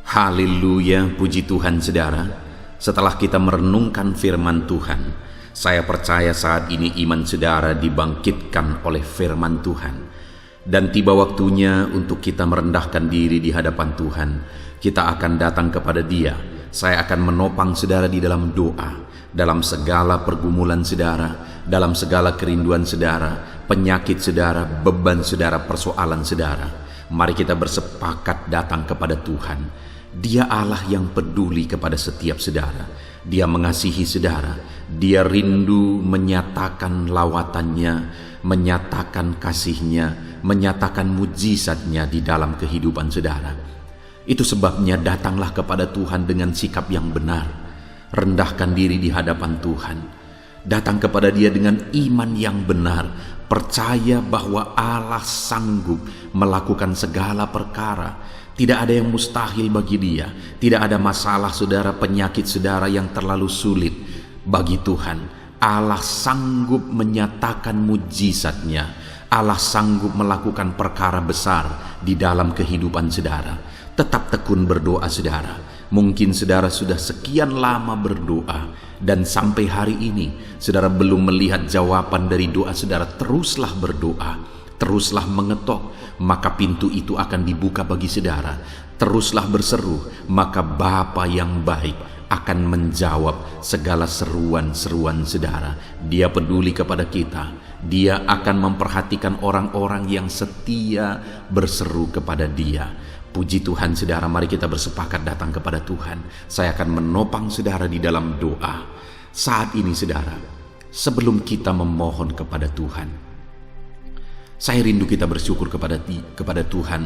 Haleluya, puji Tuhan saudara. Setelah kita merenungkan firman Tuhan, saya percaya saat ini iman saudara dibangkitkan oleh firman Tuhan. Dan tiba waktunya untuk kita merendahkan diri di hadapan Tuhan. Kita akan datang kepada Dia. Saya akan menopang saudara di dalam doa, dalam segala pergumulan saudara, dalam segala kerinduan saudara, penyakit saudara, beban saudara, persoalan saudara. Mari kita bersepakat datang kepada Tuhan. Dia Allah yang peduli kepada setiap saudara. Dia mengasihi saudara. Dia rindu menyatakan lawatannya, menyatakan kasihnya, menyatakan mujizatnya di dalam kehidupan saudara. Itu sebabnya datanglah kepada Tuhan dengan sikap yang benar. Rendahkan diri di hadapan Tuhan. Datang kepada Dia dengan iman yang benar. Percaya bahwa Allah sanggup melakukan segala perkara. Tidak ada yang mustahil bagi Dia. Tidak ada masalah saudara, penyakit saudara yang terlalu sulit bagi Tuhan. Allah sanggup menyatakan mujizatnya. Allah sanggup melakukan perkara besar di dalam kehidupan saudara. Tetap tekun berdoa saudara. Mungkin saudara sudah sekian lama berdoa, dan sampai hari ini saudara belum melihat jawaban dari doa saudara. Teruslah berdoa, teruslah mengetok, maka pintu itu akan dibuka bagi saudara. Teruslah berseru, maka Bapa yang baik akan menjawab segala seruan-seruan saudara. Dia peduli kepada kita. Dia akan memperhatikan orang-orang yang setia berseru kepada Dia. Puji Tuhan saudara, mari kita bersepakat datang kepada Tuhan. Saya akan menopang saudara di dalam doa. Saat ini saudara, sebelum kita memohon kepada Tuhan, saya rindu kita bersyukur kepada Tuhan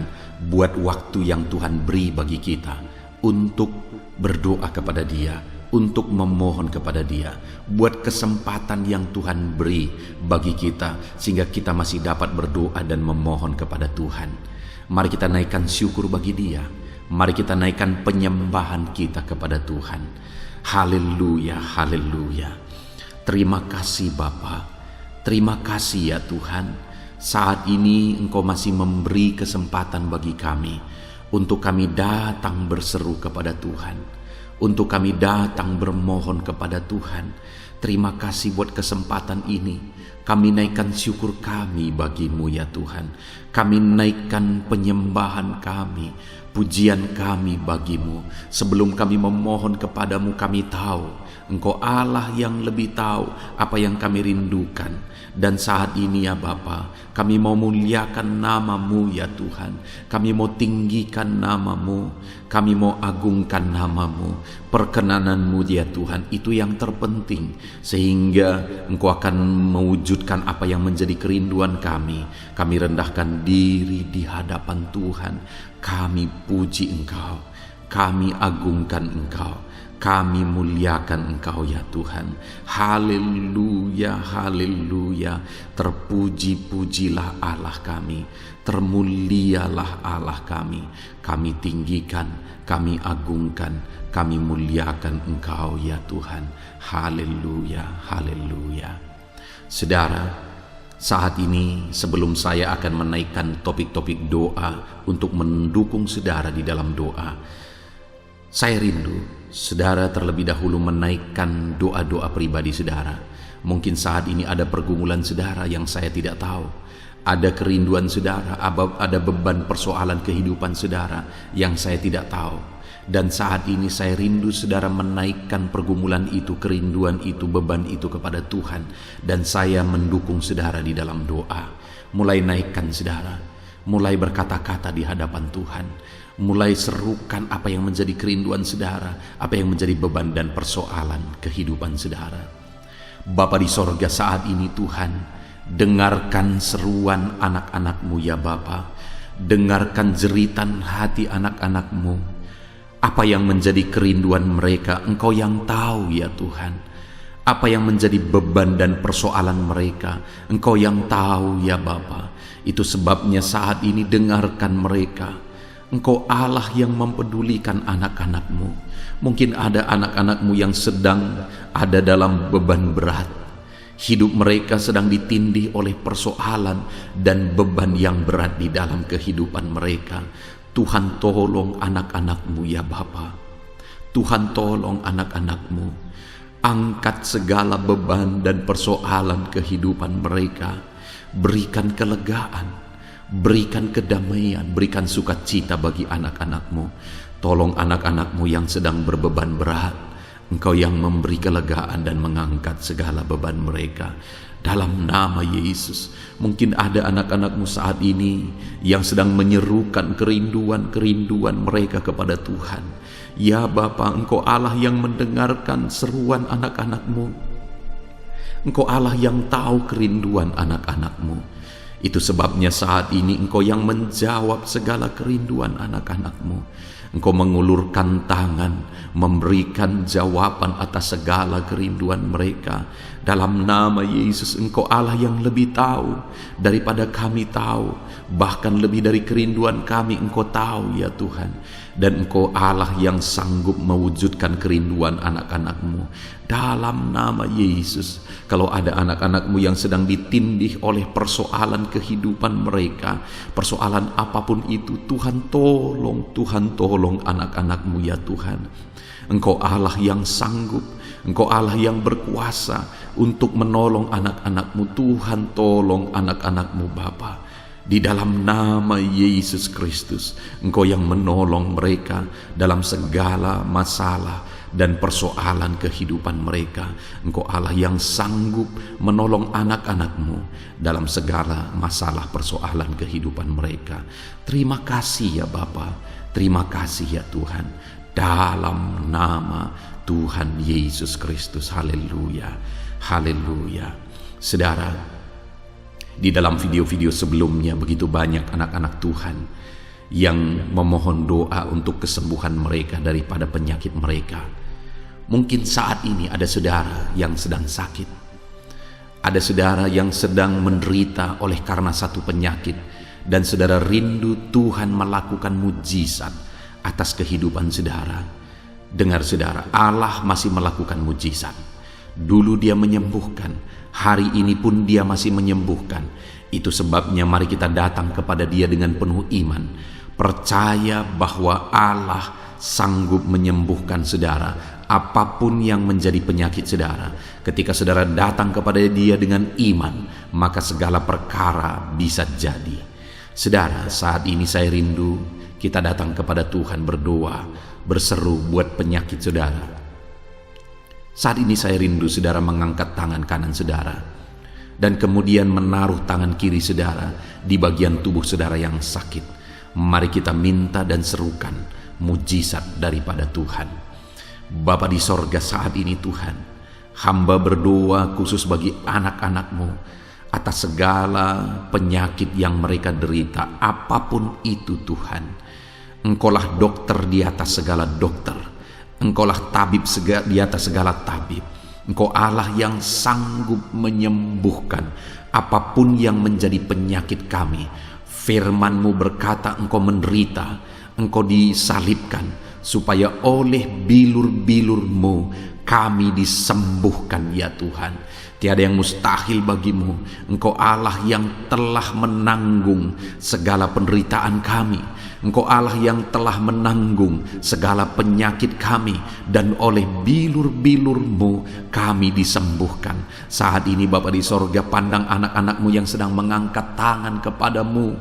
buat waktu yang Tuhan beri bagi kita untuk berdoa kepada Dia, untuk memohon kepada Dia, buat kesempatan yang Tuhan beri bagi kita sehingga kita masih dapat berdoa dan memohon kepada Tuhan. Mari kita naikkan syukur bagi Dia. Mari kita naikkan penyembahan kita kepada Tuhan. Haleluya, haleluya. Terima kasih Bapa. Terima kasih ya Tuhan. Saat ini Engkau masih memberi kesempatan bagi kami untuk kami datang berseru kepada Tuhan, untuk kami datang bermohon kepada Tuhan. Terima kasih buat kesempatan ini. Kami naikkan syukur kami bagimu ya Tuhan. Kami naikkan penyembahan kami, pujian kami bagimu. Sebelum kami memohon kepadamu, kami tahu Engkau Allah yang lebih tahu apa yang kami rindukan. Dan saat ini ya Bapa, kami mau muliakan namamu ya Tuhan. Kami mau tinggikan namamu, kami mau agungkan namamu. Perkenananmu ya Tuhan, itu yang terpenting, sehingga Engkau akan mewujudkan apa yang menjadi kerinduan kami. Kami rendahkan diri di hadapan Tuhan. Kami puji Engkau, kami agungkan Engkau, kami muliakan Engkau ya Tuhan. Haleluya, haleluya. Terpuji-pujilah Allah kami, termulialah Allah kami. Kami tinggikan, kami agungkan, kami muliakan Engkau ya Tuhan. Haleluya, haleluya. Saudara, saat ini sebelum saya akan menaikkan topik-topik doa untuk mendukung saudara di dalam doa, saya rindu saudara terlebih dahulu menaikkan doa-doa pribadi saudara. Mungkin saat ini ada pergumulan saudara yang saya tidak tahu. Ada kerinduan saudara, ada beban persoalan kehidupan saudara yang saya tidak tahu. Dan saat ini saya rindu saudara menaikkan pergumulan itu, kerinduan itu, beban itu kepada Tuhan. Dan saya mendukung saudara di dalam doa. Mulai naikkan saudara, mulai berkata-kata di hadapan Tuhan. Mulai serukan apa yang menjadi kerinduan saudara, apa yang menjadi beban dan persoalan kehidupan saudara. Bapa di sorga, saat ini Tuhan, dengarkan seruan anak-anak-Mu ya Bapa. Dengarkan jeritan hati anak-anak-Mu. Apa yang menjadi kerinduan mereka, Engkau yang tahu ya Tuhan. Apa yang menjadi beban dan persoalan mereka, Engkau yang tahu ya Bapa. Itu sebabnya saat ini dengarkan mereka. Engkau Allah yang mempedulikan anak-anak-Mu. Mungkin ada anak-anak-Mu yang sedang ada dalam beban berat. Hidup mereka sedang ditindih oleh persoalan dan beban yang berat di dalam kehidupan mereka. Tuhan tolong anak-anak-Mu ya Bapa. Tuhan tolong anak-anak-Mu. Angkat segala beban dan persoalan kehidupan mereka. Berikan kelegaan, berikan kedamaian, berikan sukacita bagi anak-anak-Mu. Tolong anak-anak-Mu yang sedang berbeban berat. Engkau yang memberi kelegaan dan mengangkat segala beban mereka. Dalam nama Yesus. Mungkin ada anak-anak-Mu saat ini yang sedang menyerukan kerinduan-kerinduan mereka kepada Tuhan. Ya Bapa, Engkau Allah yang mendengarkan seruan anak-anak-Mu. Engkau Allah yang tahu kerinduan anak-anak-Mu. Itu sebabnya saat ini Engkau yang menjawab segala kerinduan anak-anak-Mu. Engkau mengulurkan tangan, memberikan jawaban atas segala kerinduan mereka. Dalam nama Yesus, Engkau Allah yang lebih tahu daripada kami tahu. Bahkan lebih dari kerinduan kami Engkau tahu ya Tuhan. Dan Engkau Allah yang sanggup mewujudkan kerinduan anak-anak-Mu. Dalam nama Yesus, kalau ada anak-anak-Mu yang sedang ditindih oleh persoalan kehidupan mereka, persoalan apapun itu, Tuhan tolong anak-anak-Mu ya Tuhan. Engkau Allah yang sanggup, Engkau Allah yang berkuasa untuk menolong anak-anak-Mu. Tuhan tolong anak-anak-Mu Bapa. Di dalam nama Yesus Kristus, Engkau yang menolong mereka dalam segala masalah dan persoalan kehidupan mereka. Engkau Allah yang sanggup menolong anak-anak-Mu dalam segala masalah persoalan kehidupan mereka. Terima kasih ya Bapa, terima kasih ya Tuhan. Dalam nama Tuhan Yesus Kristus, haleluya, haleluya. Saudara, di dalam video-video sebelumnya begitu banyak anak-anak Tuhan yang memohon doa untuk kesembuhan mereka daripada penyakit mereka. Mungkin saat ini ada saudara yang sedang sakit. Ada saudara yang sedang menderita oleh karena satu penyakit. Dan saudara rindu Tuhan melakukan mujizat atas kehidupan saudara. Dengar saudara, Allah masih melakukan mujizat. Dulu Dia menyembuhkan, hari ini pun Dia masih menyembuhkan. Itu sebabnya mari kita datang kepada Dia dengan penuh iman, percaya bahwa Allah sanggup menyembuhkan saudara. apapun yang menjadi penyakit saudara, ketika saudara datang kepada Dia dengan iman, maka segala perkara bisa jadi. Saudara, saat ini saya rindu kita datang kepada Tuhan berdoa, berseru buat penyakit saudara. Saat ini saya rindu saudara mengangkat tangan kanan saudara dan kemudian menaruh tangan kiri saudara di bagian tubuh saudara yang sakit. Mari kita minta dan serukan mujizat daripada Tuhan. Bapa di sorga, saat ini Tuhan, hamba berdoa khusus bagi anak-anak-Mu atas segala penyakit yang mereka derita, apapun itu Tuhan. Engkaulah dokter di atas segala dokter, Engkaulah tabib di atas segala tabib. Engkau Allah yang sanggup menyembuhkan apapun yang menjadi penyakit kami. Firman-Mu berkata Engkau menderita, Engkau disalibkan, supaya oleh bilur-bilur-Mu kami disembuhkan ya Tuhan. Tiada yang mustahil bagi-Mu. Engkau Allah yang telah menanggung segala penderitaan kami. Engkau Allah yang telah menanggung segala penyakit kami, dan oleh bilur-bilur-Mu kami disembuhkan. Saat ini Bapa di sorga, pandang anak-anak-Mu yang sedang mengangkat tangan kepada-Mu.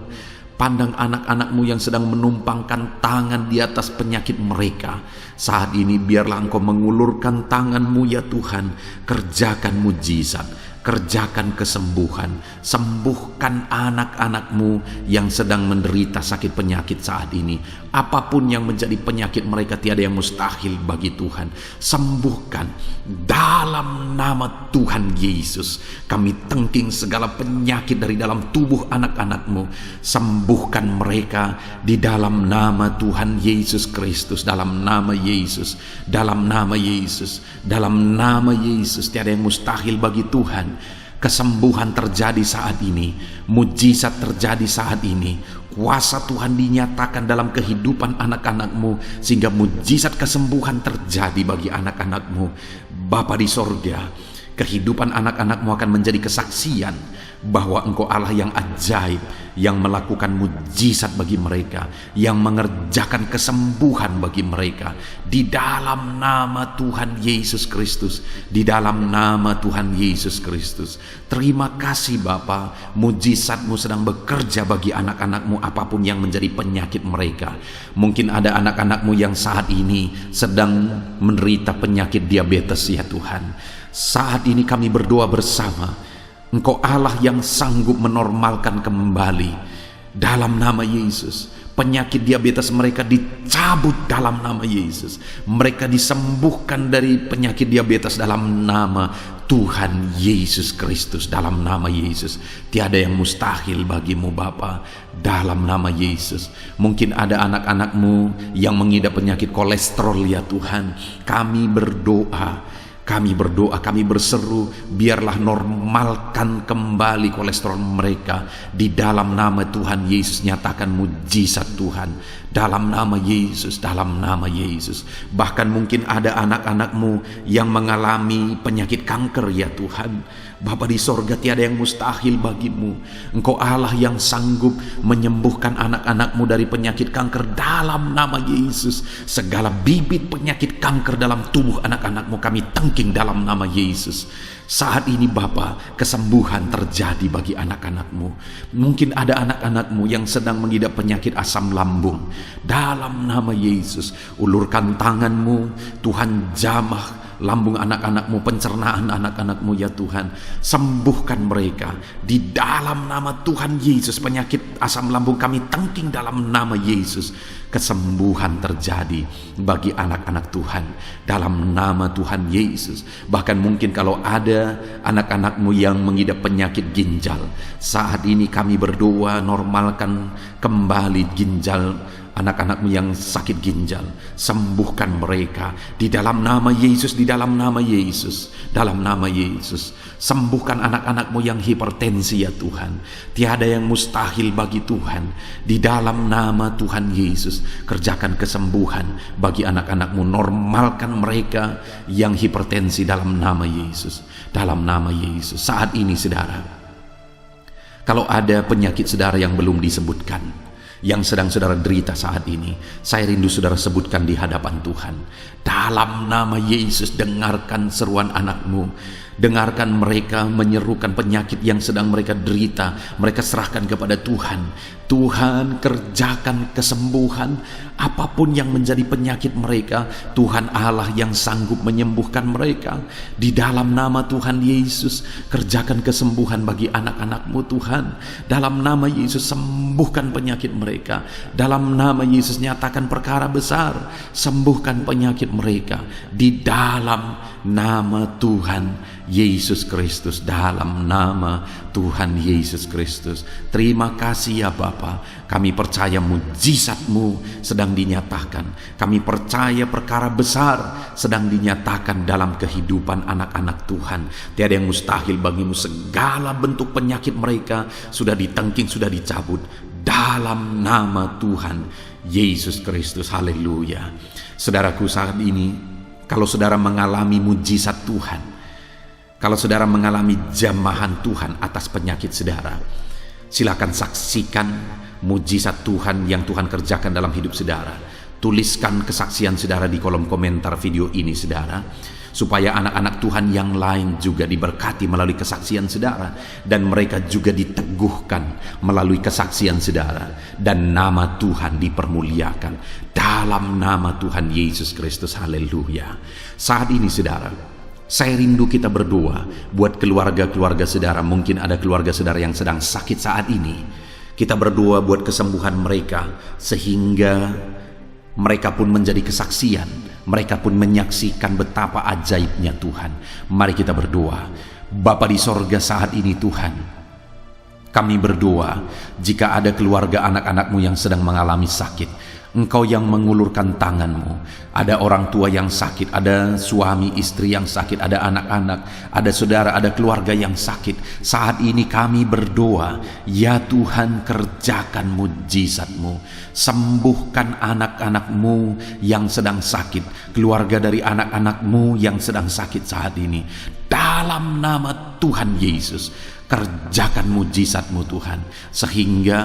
Pandang anak-anak-Mu yang sedang menumpangkan tangan di atas penyakit mereka. Saat ini biarlah Engkau mengulurkan tangan-Mu ya Tuhan. Kerjakan mujizat, kerjakan kesembuhan. Sembuhkan anak-anak-Mu yang sedang menderita sakit penyakit saat ini. Apapun yang menjadi penyakit mereka, tiada yang mustahil bagi Tuhan. Sembuhkan dalam nama Tuhan Yesus. Kami tengking segala penyakit dari dalam tubuh anak-anak-Mu. Sembuhkan mereka di dalam nama Tuhan Yesus Kristus. Dalam nama Yesus, dalam nama Yesus, dalam nama Yesus. Tiada yang mustahil bagi Tuhan. Kesembuhan terjadi saat ini, mujizat terjadi saat ini. Kuasa Tuhan dinyatakan dalam kehidupan anak-anak-Mu, sehingga mujizat kesembuhan terjadi bagi anak-anak-Mu. Bapa di sorga, kehidupan anak-anak-Mu akan menjadi kesaksian bahwa Engkau Allah yang ajaib, yang melakukan mujizat bagi mereka, yang mengerjakan kesembuhan bagi mereka. Di dalam nama Tuhan Yesus Kristus, di dalam nama Tuhan Yesus Kristus. Terima kasih Bapa, mujizat-Mu sedang bekerja bagi anak-anak-Mu apapun yang menjadi penyakit mereka. Mungkin ada anak-anak-Mu yang saat ini sedang menderita penyakit diabetes ya Tuhan. Saat ini kami berdoa bersama, Engkau Allah yang sanggup menormalkan kembali dalam nama Yesus. Penyakit diabetes mereka dicabut dalam nama Yesus. Mereka disembuhkan dari penyakit diabetes dalam nama Tuhan Yesus Kristus. Dalam nama Yesus. Tiada yang mustahil bagi-Mu Bapa. Dalam nama Yesus. Mungkin ada anak-anak-Mu yang mengidap penyakit kolesterol ya Tuhan. Kami berdoa, kami berseru, biarlah normalkan kembali kolesterol mereka. Di dalam nama Tuhan Yesus, nyatakan mujizat Tuhan. Dalam nama Yesus, dalam nama Yesus. Bahkan mungkin ada anak-anak-Mu yang mengalami penyakit kanker ya Tuhan. Bapa di sorga, tiada yang mustahil bagi-Mu. Engkau Allah yang sanggup menyembuhkan anak-anak-Mu dari penyakit kanker dalam nama Yesus. Segala bibit penyakit kanker dalam tubuh anak-anak-Mu kami tengking dalam nama Yesus. Saat ini Bapa, kesembuhan terjadi bagi anak-anak-Mu. Mungkin ada anak-anak-Mu yang sedang mengidap penyakit asam lambung. Dalam nama Yesus, ulurkan tangan-Mu, Tuhan jamah lambung anak-anak-Mu, pencernaan anak-anak-Mu ya Tuhan. Sembuhkan mereka di dalam nama Tuhan Yesus. Penyakit asam lambung kami tengking dalam nama Yesus. Kesembuhan terjadi bagi anak-anak Tuhan dalam nama Tuhan Yesus. Bahkan mungkin kalau ada anak-anak-Mu yang mengidap penyakit ginjal, saat ini kami berdoa, normalkan kembali ginjal anak-anak-Mu yang sakit ginjal. Sembuhkan mereka di dalam nama Yesus, di dalam nama Yesus, dalam nama Yesus. Sembuhkan anak-anak-Mu yang hipertensi ya Tuhan. Tiada yang mustahil bagi Tuhan. Di dalam nama Tuhan Yesus, kerjakan kesembuhan bagi anak-anak-Mu. Normalkan mereka yang hipertensi dalam nama Yesus, dalam nama Yesus. Saat ini saudara, kalau ada penyakit saudara yang belum disebutkan, yang sedang saudara derita saat ini, saya rindu saudara sebutkan di hadapan Tuhan. Dalam nama Yesus, dengarkan seruan anakmu. Dengarkan mereka menyerukan penyakit yang sedang mereka derita. Mereka serahkan kepada Tuhan. Tuhan, kerjakan kesembuhan apapun yang menjadi penyakit mereka. Tuhan Allah yang sanggup menyembuhkan mereka. Di dalam nama Tuhan Yesus, kerjakan kesembuhan bagi anak-anakmu Tuhan. Dalam nama Yesus, sembuhkan penyakit mereka. Dalam nama Yesus, nyatakan perkara besar, sembuhkan penyakit mereka. Di dalam nama Tuhan Yesus Kristus, dalam nama Tuhan Yesus Kristus. Terima kasih ya Bapa, kami percaya mujizat-Mu sedang dinyatakan. Kami percaya perkara besar sedang dinyatakan dalam kehidupan anak-anak Tuhan. Tiada yang mustahil bagimu. Segala bentuk penyakit mereka sudah ditengking, sudah dicabut dalam nama Tuhan Yesus Kristus. Haleluya. Saudaraku, saat ini kalau saudara mengalami mujizat Tuhan, kalau saudara mengalami jamahan Tuhan atas penyakit saudara, silakan saksikan mujizat Tuhan yang Tuhan kerjakan dalam hidup saudara. Tuliskan kesaksian saudara di kolom komentar video ini saudara, supaya anak-anak Tuhan yang lain juga diberkati melalui kesaksian saudara, dan mereka juga diteguhkan melalui kesaksian saudara, dan nama Tuhan dipermuliakan dalam nama Tuhan Yesus Kristus. Haleluya. Saat ini saudara, saya rindu kita berdoa buat keluarga-keluarga saudara. Mungkin ada keluarga saudara yang sedang sakit saat ini. Kita berdoa buat kesembuhan mereka, sehingga mereka pun menjadi kesaksian. Mereka pun menyaksikan betapa ajaibnya Tuhan. Mari kita berdoa. Bapa di sorga, saat ini Tuhan, kami berdoa jika ada keluarga anak-anakmu yang sedang mengalami sakit, Engkau yang mengulurkan tanganmu. Ada orang tua yang sakit, ada suami istri yang sakit, ada anak-anak, ada saudara, ada keluarga yang sakit. Saat ini kami berdoa, ya Tuhan, kerjakan mujizat-Mu. Sembuhkan anak-anak-Mu yang sedang sakit, keluarga dari anak-anak-Mu yang sedang sakit saat ini. Dalam nama Tuhan Yesus, kerjakan mujizat-Mu Tuhan, sehingga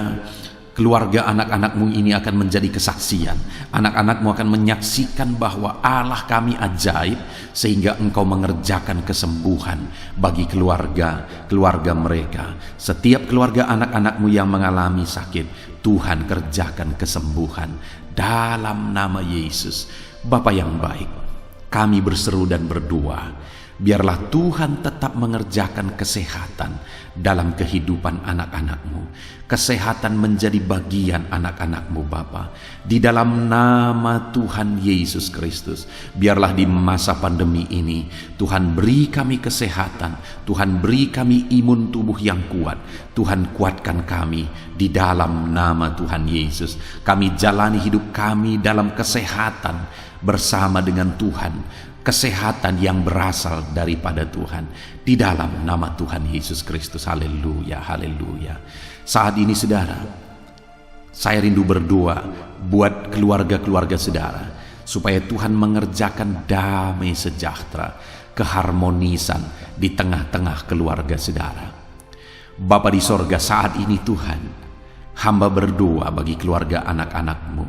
keluarga anak-anakmu ini akan menjadi kesaksian. Anak-anakmu akan menyaksikan bahwa Allah kami ajaib, sehingga Engkau mengerjakan kesembuhan bagi keluarga mereka. Setiap keluarga anak-anakmu yang mengalami sakit, Tuhan kerjakan kesembuhan dalam nama Yesus. Bapa yang baik, kami berseru dan berdoa, biarlah Tuhan tetap mengerjakan kesehatan dalam kehidupan anak-anakmu. Kesehatan menjadi bagian anak-anakmu Bapa. Di dalam nama Tuhan Yesus Kristus, biarlah di masa pandemi ini Tuhan beri kami kesehatan, Tuhan beri kami imun tubuh yang kuat. Tuhan kuatkan kami di dalam nama Tuhan Yesus. Kami jalani hidup kami dalam kesehatan bersama dengan Tuhan, kesehatan yang berasal daripada Tuhan, di dalam nama Tuhan Yesus Kristus. Haleluya, haleluya. Saat ini saudara, saya rindu berdoa buat keluarga-keluarga saudara, supaya Tuhan mengerjakan damai sejahtera, keharmonisan di tengah-tengah keluarga saudara. Bapa di sorga, saat ini Tuhan, hamba berdoa bagi keluarga anak-anakmu.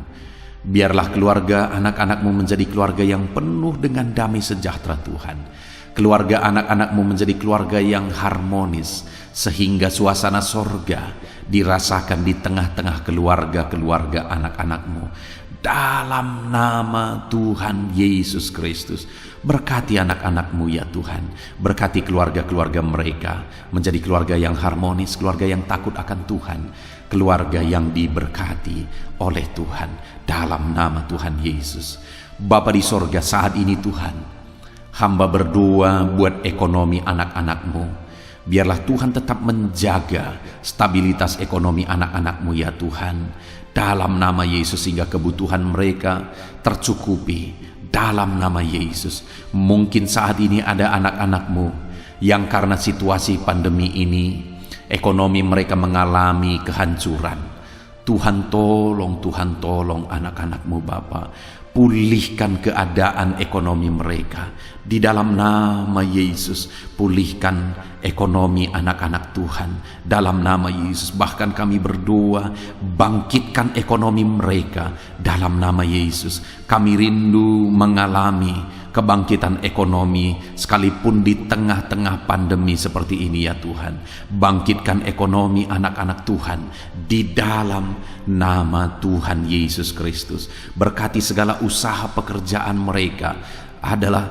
Biarlah keluarga anak-anakmu menjadi keluarga yang penuh dengan damai sejahtera Tuhan. Keluarga anak-anakmu menjadi keluarga yang harmonis, sehingga suasana sorga dirasakan di tengah-tengah keluarga-keluarga anak-anakmu. Dalam nama Tuhan Yesus Kristus, berkati anak-anakmu ya Tuhan. Berkati keluarga-keluarga mereka menjadi keluarga yang harmonis, keluarga yang takut akan Tuhan, keluarga yang diberkati oleh Tuhan, dalam nama Tuhan Yesus. Bapa di sorga, saat ini Tuhan, hamba berdoa buat ekonomi anak-anakmu. Biarlah Tuhan tetap menjaga stabilitas ekonomi anak-anakmu ya Tuhan, dalam nama Yesus, sehingga kebutuhan mereka tercukupi dalam nama Yesus. Mungkin saat ini ada anak-anakmu yang karena situasi pandemi ini ekonomi mereka mengalami kehancuran. Tuhan tolong anak-anak-Mu Bapa. Pulihkan keadaan ekonomi mereka. Di dalam nama Yesus, pulihkan ekonomi anak-anak Tuhan. Dalam nama Yesus, bahkan kami berdoa, bangkitkan ekonomi mereka. Dalam nama Yesus, kami rindu mengalami kebangkitan ekonomi sekalipun di tengah-tengah pandemi seperti ini ya Tuhan. Bangkitkan ekonomi anak-anak Tuhan di dalam nama Tuhan Yesus Kristus. Berkati segala usaha pekerjaan mereka. Adalah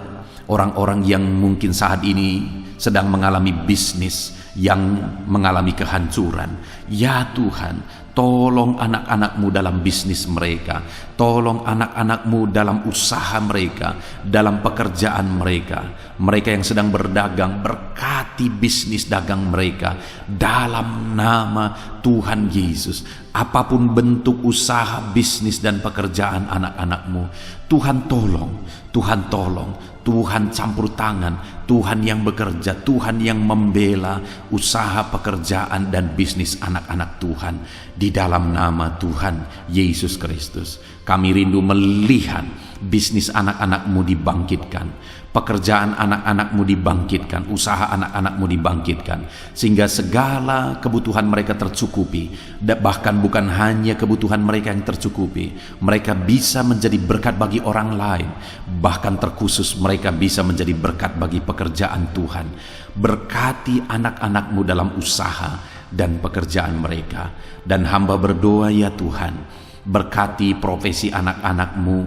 orang-orang yang mungkin saat ini sedang mengalami bisnis yang mengalami kehancuran. Ya Tuhan, tolong anak-anak-Mu dalam bisnis mereka. Tolong anak-anak-Mu dalam usaha mereka, dalam pekerjaan mereka. Mereka yang sedang berdagang, berkati bisnis dagang mereka dalam nama Tuhan Yesus. Apapun bentuk usaha, bisnis dan pekerjaan anak-anak-Mu, Tuhan tolong, Tuhan tolong, Tuhan campur tangan, Tuhan yang bekerja, Tuhan yang membela usaha, pekerjaan dan bisnis anak-anak Tuhan di dalam nama Tuhan Yesus Kristus. Kami rindu melihat bisnis anak-anak-Mu dibangkitkan, pekerjaan anak-anak-Mu dibangkitkan, usaha anak-anak-Mu dibangkitkan, sehingga segala kebutuhan mereka tercukupi. Bahkan bukan hanya kebutuhan mereka yang tercukupi, mereka bisa menjadi berkat bagi orang lain. Bahkan terkhusus mereka bisa menjadi berkat bagi pekerjaan Tuhan. Berkati anak-anak-Mu dalam usaha dan pekerjaan mereka. Dan hamba berdoa ya Tuhan, berkati profesi anak-anak-Mu,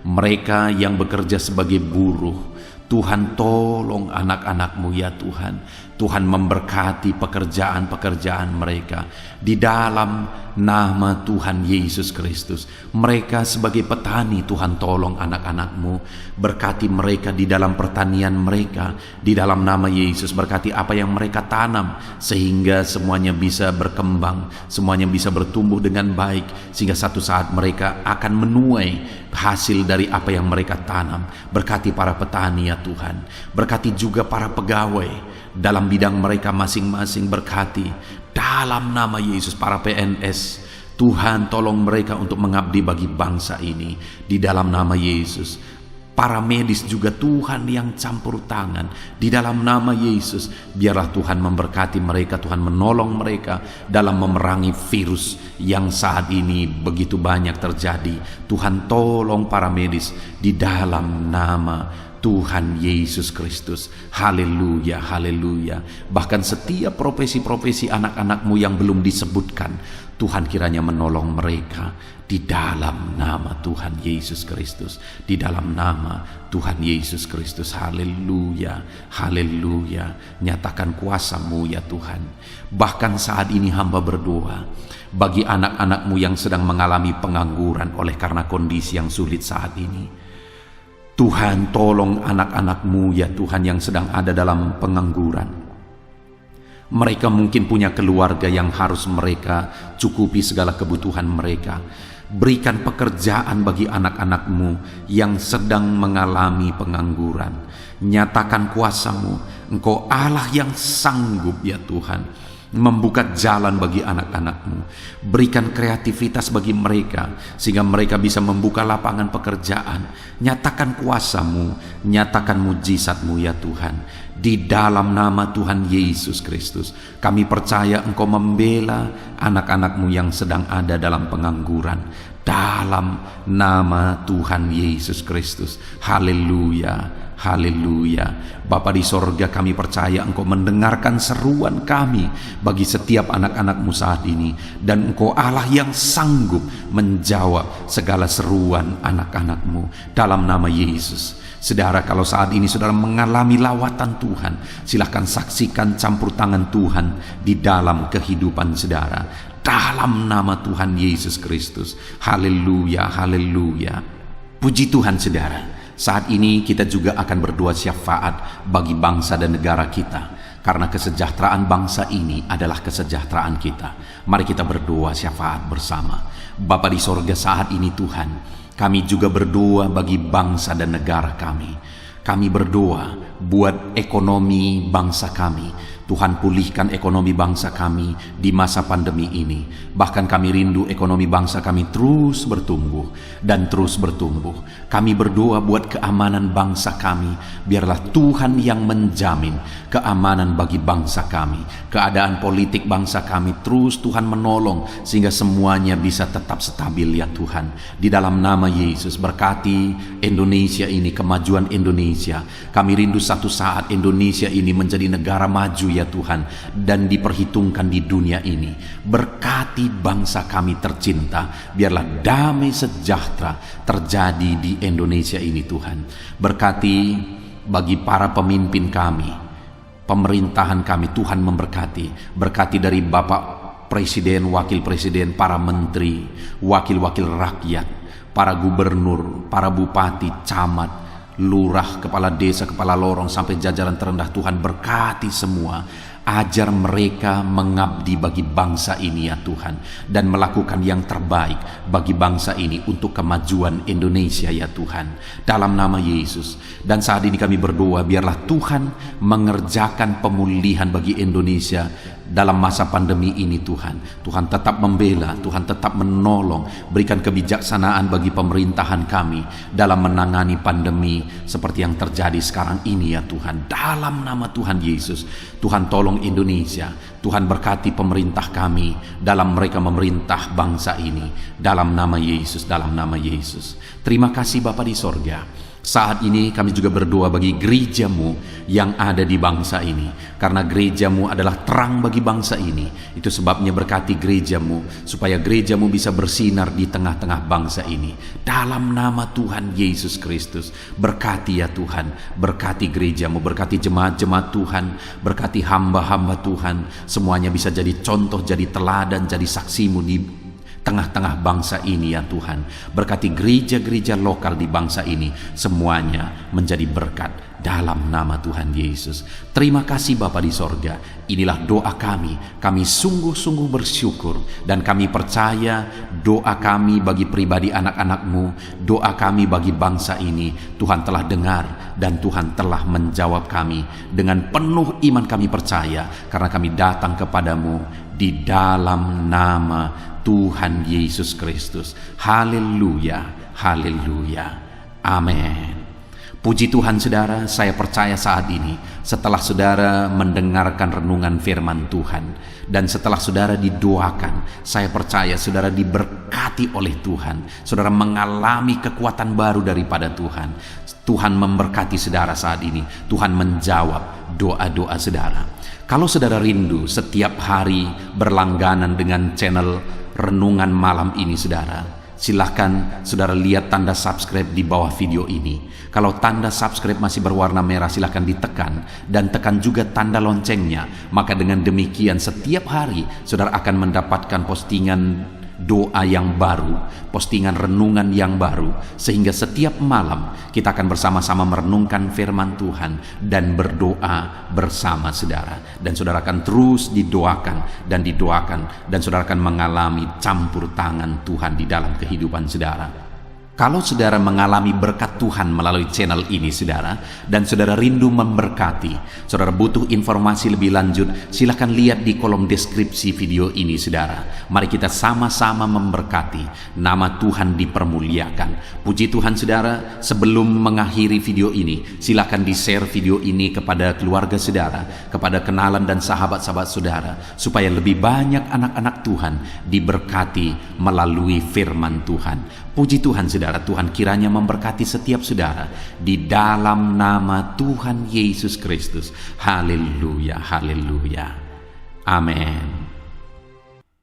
mereka yang bekerja sebagai buruh. Tuhan tolong anak-anak-Mu ya Tuhan. Tuhan memberkati pekerjaan-pekerjaan mereka di dalam nama Tuhan Yesus Kristus. Mereka sebagai petani, Tuhan tolong anak-anak-Mu. Berkati mereka di dalam pertanian mereka di dalam nama Yesus. Berkati apa yang mereka tanam sehingga semuanya bisa berkembang, semuanya bisa bertumbuh dengan baik, sehingga satu saat mereka akan menuai hasil dari apa yang mereka tanam. Berkati para petani ya Tuhan. Berkati juga para pegawai dalam bidang mereka masing-masing. Berkati dalam nama Yesus para PNS. Tuhan tolong mereka untuk mengabdi bagi bangsa ini di dalam nama Yesus. Para medis juga Tuhan yang campur tangan di dalam nama Yesus. Biarlah Tuhan memberkati mereka, Tuhan menolong mereka dalam memerangi virus yang saat ini begitu banyak terjadi. Tuhan tolong para medis di dalam nama Tuhan Yesus Kristus. Haleluya, haleluya. Bahkan setiap profesi-profesi anak-anak-Mu yang belum disebutkan, Tuhan kiranya menolong mereka di dalam nama Tuhan Yesus Kristus. Di dalam nama Tuhan Yesus Kristus. Haleluya, haleluya. Nyatakan kuasa-Mu ya Tuhan. Bahkan saat ini hamba berdoa bagi anak-anak-Mu yang sedang mengalami pengangguran oleh karena kondisi yang sulit saat ini. Tuhan tolong anak-anak-Mu ya Tuhan yang sedang ada dalam pengangguran. Mereka mungkin punya keluarga yang harus mereka cukupi segala kebutuhan mereka. Berikan pekerjaan bagi anak-anak-Mu yang sedang mengalami pengangguran. Nyatakan kuasa-Mu. Engkau Allah yang sanggup ya Tuhan membuka jalan bagi anak-anak-Mu. Berikan kreativitas bagi mereka sehingga mereka bisa membuka lapangan pekerjaan. Nyatakan kuasa-Mu, nyatakan mujizat-Mu ya Tuhan. Di dalam nama Tuhan Yesus Kristus, kami percaya Engkau membela anak-anak-Mu yang sedang ada dalam pengangguran. Dalam nama Tuhan Yesus Kristus. Haleluya, haleluya. Bapa di sorga, kami percaya Engkau mendengarkan seruan kami bagi setiap anak-anak-Mu saat ini. Dan Engkau Allah yang sanggup menjawab segala seruan anak-anak-Mu dalam nama Yesus. Saudara, kalau saat ini saudara mengalami lawatan Tuhan, silahkan saksikan campur tangan Tuhan di dalam kehidupan saudara. Dalam nama Tuhan Yesus Kristus. Haleluya, haleluya. Puji Tuhan saudara. Saat ini kita juga akan berdoa syafaat bagi bangsa dan negara kita. Karena kesejahteraan bangsa ini adalah kesejahteraan kita. Mari kita berdoa syafaat bersama. Bapa di sorga, saat ini Tuhan, kami juga berdoa bagi bangsa dan negara kami. Kami berdoa buat ekonomi bangsa kami. Tuhan, pulihkan ekonomi bangsa kami di masa pandemi ini. Bahkan kami rindu ekonomi bangsa kami terus bertumbuh dan terus bertumbuh. Kami berdoa buat keamanan bangsa kami. Biarlah Tuhan yang menjamin keamanan bagi bangsa kami. Keadaan politik bangsa kami terus Tuhan menolong sehingga semuanya bisa tetap stabil ya Tuhan. Di dalam nama Yesus, berkati Indonesia ini, kemajuan Indonesia. Kami rindu satu saat Indonesia ini menjadi negara maju ya Tuhan, dan diperhitungkan di dunia ini. Berkati bangsa kami tercinta, biarlah damai sejahtera terjadi di Indonesia ini Tuhan. Berkati bagi para pemimpin kami, pemerintahan kami, Tuhan memberkati. Berkati dari Bapak Presiden, Wakil Presiden, para menteri, wakil-wakil rakyat, para gubernur, para bupati, camat, lurah, kepala desa, kepala lorong, sampai jajaran terendah. Tuhan berkati semua. Ajar mereka mengabdi bagi bangsa ini ya Tuhan, dan melakukan yang terbaik bagi bangsa ini untuk kemajuan Indonesia ya Tuhan, dalam nama Yesus. Dan saat ini kami berdoa, biarlah Tuhan mengerjakan pemulihan bagi Indonesia dalam masa pandemi ini Tuhan. Tuhan tetap membela, Tuhan tetap menolong, berikan kebijaksanaan bagi pemerintahan kami dalam menangani pandemi seperti yang terjadi sekarang ini ya Tuhan, dalam nama Tuhan Yesus. Tuhan tolong Indonesia, Tuhan berkati pemerintah kami dalam mereka memerintah bangsa ini, dalam nama Yesus, dalam nama Yesus. Terima kasih Bapa di sorga. Saat ini kami juga berdoa bagi gerejamu yang ada di bangsa ini, karena gerejamu adalah terang bagi bangsa ini. Itu sebabnya berkati gerejamu, supaya gerejamu bisa bersinar di tengah-tengah bangsa ini. Dalam nama Tuhan Yesus Kristus, berkati ya Tuhan, berkati gerejamu, berkati jemaat-jemaat Tuhan, berkati hamba-hamba Tuhan, semuanya bisa jadi contoh, jadi teladan, jadi saksimu di tengah-tengah bangsa ini ya Tuhan. Berkati gereja-gereja lokal di bangsa ini, semuanya menjadi berkat dalam nama Tuhan Yesus. Terima kasih Bapa di sorga. Inilah doa kami. Kami sungguh-sungguh bersyukur, dan kami percaya doa kami bagi pribadi anak-anak-Mu, doa kami bagi bangsa ini, Tuhan telah dengar dan Tuhan telah menjawab kami. Dengan penuh iman kami percaya, karena kami datang kepadamu di dalam nama Tuhan Yesus Kristus. Haleluya, haleluya, amin. Puji Tuhan saudara, saya percaya saat ini setelah saudara mendengarkan renungan firman Tuhan, dan setelah saudara didoakan, saya percaya saudara diberkati oleh Tuhan. Saudara mengalami kekuatan baru daripada Tuhan. Tuhan memberkati saudara saat ini. Tuhan menjawab doa-doa saudara. Kalau saudara rindu setiap hari berlangganan dengan channel renungan malam ini saudara, silahkan saudara lihat tanda subscribe di bawah video ini. Kalau tanda subscribe masih berwarna merah, silahkan ditekan, dan tekan juga tanda loncengnya. Maka dengan demikian setiap hari saudara akan mendapatkan postingan doa yang baru, postingan renungan yang baru, sehingga setiap malam kita akan bersama-sama merenungkan firman Tuhan dan berdoa bersama saudara. Dan saudara akan terus didoakan dan didoakan, dan saudara akan mengalami campur tangan Tuhan di dalam kehidupan saudara. Kalau saudara mengalami berkat Tuhan melalui channel ini saudara, dan saudara rindu memberkati, saudara butuh informasi lebih lanjut, silahkan lihat di kolom deskripsi video ini saudara. Mari kita sama-sama memberkati, nama Tuhan dipermuliakan. Puji Tuhan saudara, sebelum mengakhiri video ini, silahkan di-share video ini kepada keluarga saudara, kepada kenalan dan sahabat-sahabat saudara, supaya lebih banyak anak-anak Tuhan diberkati melalui firman Tuhan. Puji Tuhan saudara, Tuhan kiranya memberkati setiap saudara di dalam nama Tuhan Yesus Kristus. Haleluya, haleluya, amin.